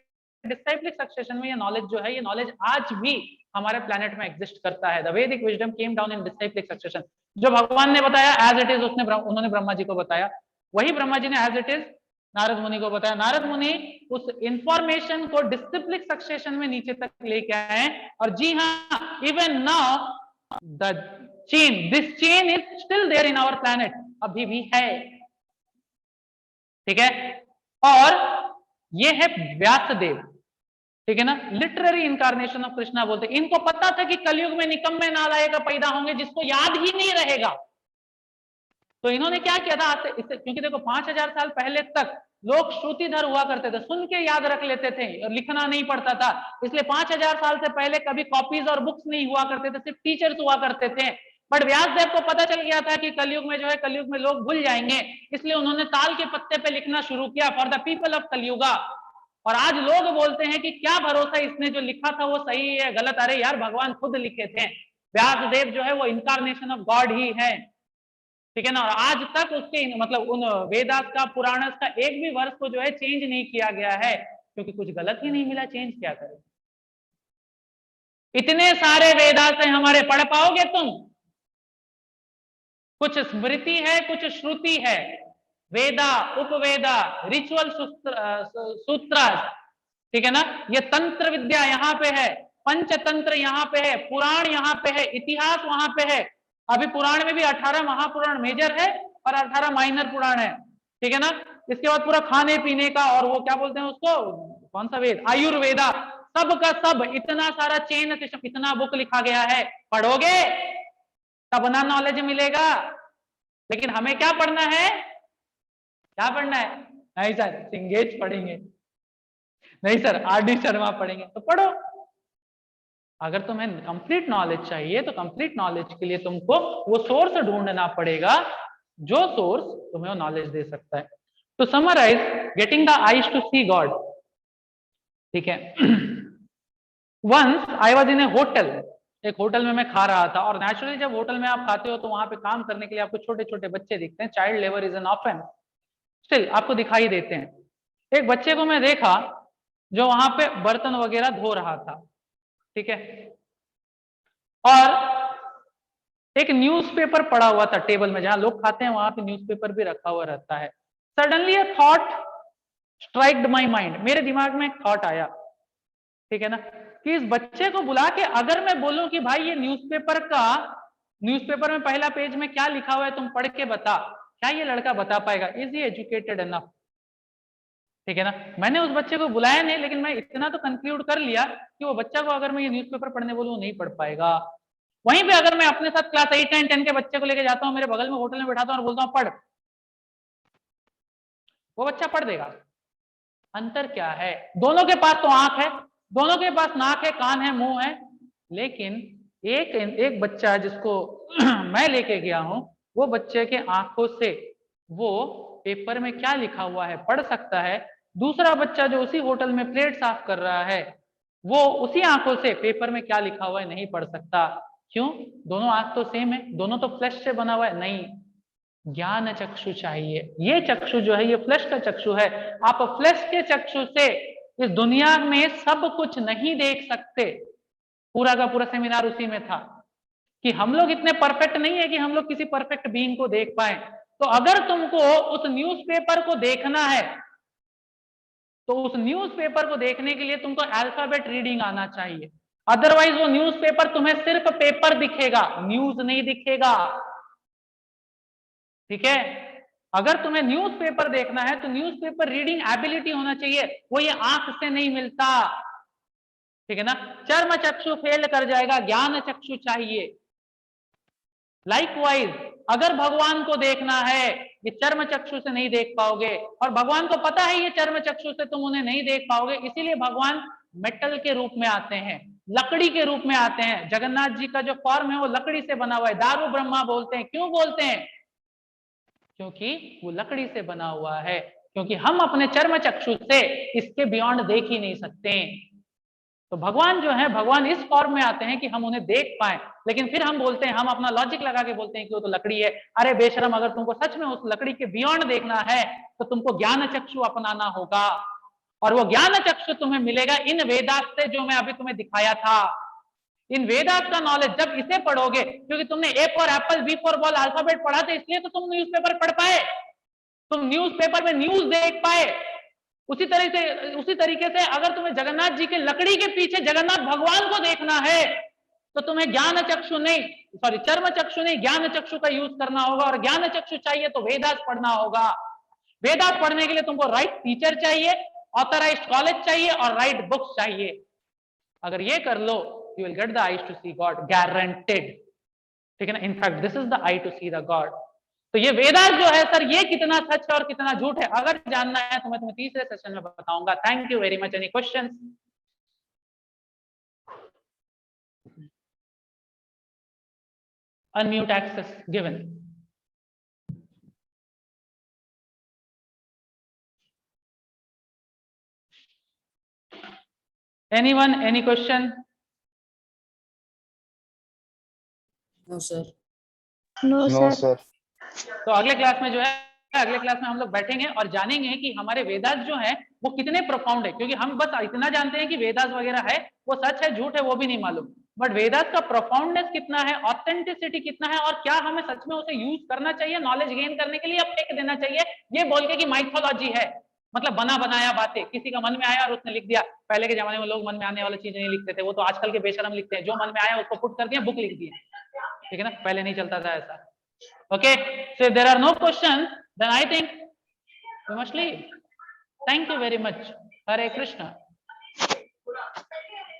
डिसाइप्लिक सक्सेशन में ये नॉलेज जो है, ये नॉलेज आज भी हमारे प्लेनेट में एग्जिस्ट करता है। द वैदिक wisdom came down in डिसाइप्लिक succession. जो भगवान ने बताया एज इट इज, उन्होंने ब्रह्मा जी को बताया, वही ब्रह्मा जी ने एज इट इज नारद मुनि को बताया। नारद मुनि उस इंफॉर्मेशन को डिसिप्लिक सक्सेशन में नीचे तक लेके आए। और जी हाँ, even now the chain, this chain is still there in our planet, अभी भी है। ठीक है? और ये है व्यासदेव। ठीक है ना? लिटरेरी इनकारनेशन ऑफ कृष्णा बोलते हैं। इनको पता था कि कलयुग में निकम्मे नालायक पैदा होंगे जिसको याद ही नहीं रहेगा। तो इन्होंने क्या किया था? इससे, क्योंकि देखो 5000 साल पहले तक लोग श्रुतिधर हुआ करते थे, सुन के याद रख लेते थे और लिखना नहीं पड़ता था। इसलिए 5000 साल से पहले कभी कॉपीज और बुक्स नहीं हुआ करते थे, सिर्फ टीचर्स हुआ करते थे। बट व्यासदेव को पता चल गया था कि कलयुग में जो है, कलयुग में लोग भूल जाएंगे, इसलिए उन्होंने ताल के पत्ते पे लिखना शुरू किया, for the people of Kalyuga. और आज लोग बोलते हैं कि क्या भरोसा, इसने जो लिखा था वो सही है गलत? अरे यार, भगवान खुद लिखे थे। व्यासदेव जो है वो इनकारनेशन ऑफ गॉड ही है। ठीक है ना? और आज तक उसके मतलब उन वेदास का, पुराणस का एक भी वर्ष को जो है चेंज नहीं किया गया है, क्योंकि कुछ गलत ही नहीं मिला, चेंज क्या करें? इतने सारे वेदास हैं हमारे, पढ़ पाओगे तुम? कुछ स्मृति है, कुछ श्रुति है, वेदा, उपवेदा, रिचुअल सूत्र। ठीक है ना? ये तंत्र विद्या यहाँ पे है, पंचतंत्र यहाँ पे है, पुराण यहाँ पे है, इतिहास वहां पे है। अभी पुराण में भी 18 महापुराण मेजर है और 18 माइनर पुराण है, ठीक है ना। इसके बाद पूरा खाने पीने का और वो क्या बोलते हैं उसको, कौन सा वेद, आयुर्वेदा, सब का सब, इतना सारा चेन सिस्टम, इतना बुक लिखा गया है। पढ़ोगे तब ना नॉलेज मिलेगा। लेकिन हमें क्या पढ़ना है, क्या पढ़ना है? नहीं सर सिंगेज पढ़ेंगे, नहीं सर आर.डी. शर्मा पढ़ेंगे। तो पढ़ो। अगर तुम्हें कंप्लीट नॉलेज चाहिए तो कंप्लीट नॉलेज के लिए तुमको वो सोर्स ढूंढना पड़ेगा जो सोर्स तुम्हें वो नॉलेज दे सकता है। तो summarise, getting the eyes to see God, ठीक है। Once I was in a hotel, एक होटल में मैं खा रहा था, और नेचुरली जब होटल में आप खाते हो तो वहां पे काम करने के लिए आपको छोटे छोटे बच्चे दिखते हैं। Child labour is an offence, still आपको दिखाई देते हैं। एक बच्चे को मैं देखा जो वहां पे बर्तन वगैरह धो रहा था, ठीक है, और एक न्यूज़पेपर पड़ा हुआ था टेबल में, जहां लोग खाते हैं वहां पे न्यूज़पेपर भी रखा हुआ रहता है। Suddenly a thought स्ट्राइक्ड my mind, मेरे दिमाग में एक थॉट आया, ठीक है ना, कि इस बच्चे को बुला के अगर मैं बोलूं कि भाई ये न्यूज़पेपर में पहला पेज में क्या लिखा हुआ है तुम पढ़ के बता, क्या ये लड़का बता पाएगा? Is he educated enough? ठीक है ना। मैंने उस बच्चे को बुलाया नहीं, लेकिन मैं इतना तो कंक्लूड कर लिया कि वो बच्चा को अगर मैं ये न्यूज़पेपर पढ़ने बोलूं नहीं पढ़ पाएगा। वहीं पे अगर मैं अपने साथ क्लास 8, 9, 10 के बच्चे को लेके जाता हूँ, मेरे बगल में होटल में बैठाता हूँ और बोलता हूँ पढ़, वो बच्चा पढ़ देगा। अंतर क्या है? दोनों के पास तो आंख है, दोनों के पास नाक है, कान है, मुंह है, लेकिन एक बच्चा जिसको मैं लेके गया हूं, वो बच्चे के आंखों से वो पेपर में क्या लिखा हुआ है पढ़ सकता है। दूसरा बच्चा जो उसी होटल में प्लेट साफ कर रहा है, वो उसी आंखों से पेपर में क्या लिखा हुआ है नहीं पढ़ सकता। क्यों? दोनों आंख तो सेम है, दोनों तो फ्लैश से बना हुआ है। नहीं, ज्ञान चक्षु चाहिए। ये चक्षु जो है ये फ्लैश का चक्षु है। आप फ्लैश के चक्षु से इस दुनिया में सब कुछ नहीं देख सकते। पूरा का पूरा सेमिनार उसी में था कि हम लोग इतने परफेक्ट नहीं है कि हम लोग किसी परफेक्ट बीइंग को देख पाए। तो अगर तुमको उस न्यूज़पेपर को देखना है तो उस न्यूज़पेपर को देखने के लिए तुमको अल्फाबेट रीडिंग आना चाहिए। अदरवाइज वो न्यूज़पेपर तुम्हें सिर्फ पेपर दिखेगा, न्यूज नहीं दिखेगा, ठीक है। अगर तुम्हें न्यूज़पेपर देखना है तो न्यूज़पेपर रीडिंग एबिलिटी होना चाहिए, वो ये आंख से नहीं मिलता, ठीक है ना। चर्म चक्षु फेल कर जाएगा, ज्ञान चक्षु चाहिए। लाइकवाइज अगर भगवान को देखना है, ये चर्म चक्षु से नहीं देख पाओगे, और भगवान को पता है ये चर्म चक्षु से तुम उन्हें नहीं देख पाओगे, इसीलिए भगवान मेटल के रूप में आते हैं, लकड़ी के रूप में आते हैं। जगन्नाथ जी का जो फॉर्म है वो लकड़ी से बना हुआ है, दारू ब्रह्मा बोलते हैं। क्यों बोलते हैं? क्योंकि वो लकड़ी से बना हुआ है, क्योंकि हम अपने चर्म चक्षु से इसके बियॉन्ड देख ही नहीं सकते। तो भगवान जो है, भगवान इस फॉर्म में आते हैं कि हम उन्हें देख पाए, लेकिन फिर हम बोलते हैं, हम अपना लॉजिक लगा के बोलते हैं कि वो तो लकड़ी है। अरे बेशरम, अगर तुमको सच में उस लकड़ी के बियॉन्ड देखना है तो तुमको ज्ञान चक्षु अपनाना होगा, और वो ज्ञान चक्षु तुम्हें मिलेगा इन वेदास से जो मैं अभी तुम्हें दिखाया था। इन वेदास का नॉलेज जब इसे पढ़ोगे, क्योंकि तुमने A for apple, B for ball alphabet पढ़ा था, इसलिए तो तुम न्यूज़पेपर पढ़ पाए, तुम न्यूज़पेपर में न्यूज देख पाए। उसी तरीके से अगर तुम्हें जगन्नाथ जी के लकड़ी के पीछे जगन्नाथ भगवान को देखना है तो तुम्हें ज्ञान चक्षु नहीं, सॉरी चर्म चक्षु नहीं, ज्ञान चक्षु का यूज करना होगा। और ज्ञान चक्षु चाहिए तो वेदास पढ़ना होगा। वेदास पढ़ने के लिए तुमको राइट टीचर चाहिए, ऑथराइज्ड कॉलेज चाहिए और राइट बुक्स चाहिए। अगर ये कर लो, you will get the eyes to see God, guaranteed, ठीक है ना। In fact this is the eye to see the God. तो ये वेदास जो है सर, ये कितना सच है और कितना झूठ है, अगर जानना है तो मैं तुम्हें तीसरे सेशन में बताऊंगा। Thank you very much. Any questions? Unmute access given. Anyone, any question? No no sir. Sir. तो अगले क्लास में जो है, अगले क्लास में हम लोग बैठेंगे और जानेंगे कि हमारे वेदास जो है वो कितने प्रोफाउंड है। क्योंकि हम बस इतना जानते हैं कि वेदास वगैरह है, वो सच है झूठ है वो भी नहीं मालूम, बट वेदास का प्रोफाउंडनेस कितना है, ऑथेंटिसिटी कितना है, और क्या हमें सच में उसे यूज करना चाहिए नॉलेज गेन करने के लिए, या फेंक देना चाहिए ये बोल के कि माइथोलॉजी है, मतलब बना बनाया बातें, किसी का मन में आया और उसने लिख दिया। पहले के जमाने में लोग मन में आने वाली चीज नहीं लिखते थे, वो तो आजकल के बेशरम लिखते हैं, जो मन में आया उसको पुट कर दिया, बुक लिख दिया। ठीक है ना, पहले नहीं चलता था ऐसा। Okay, so there are no question, then I think we must leave. Thank you very much. Hare Krishna.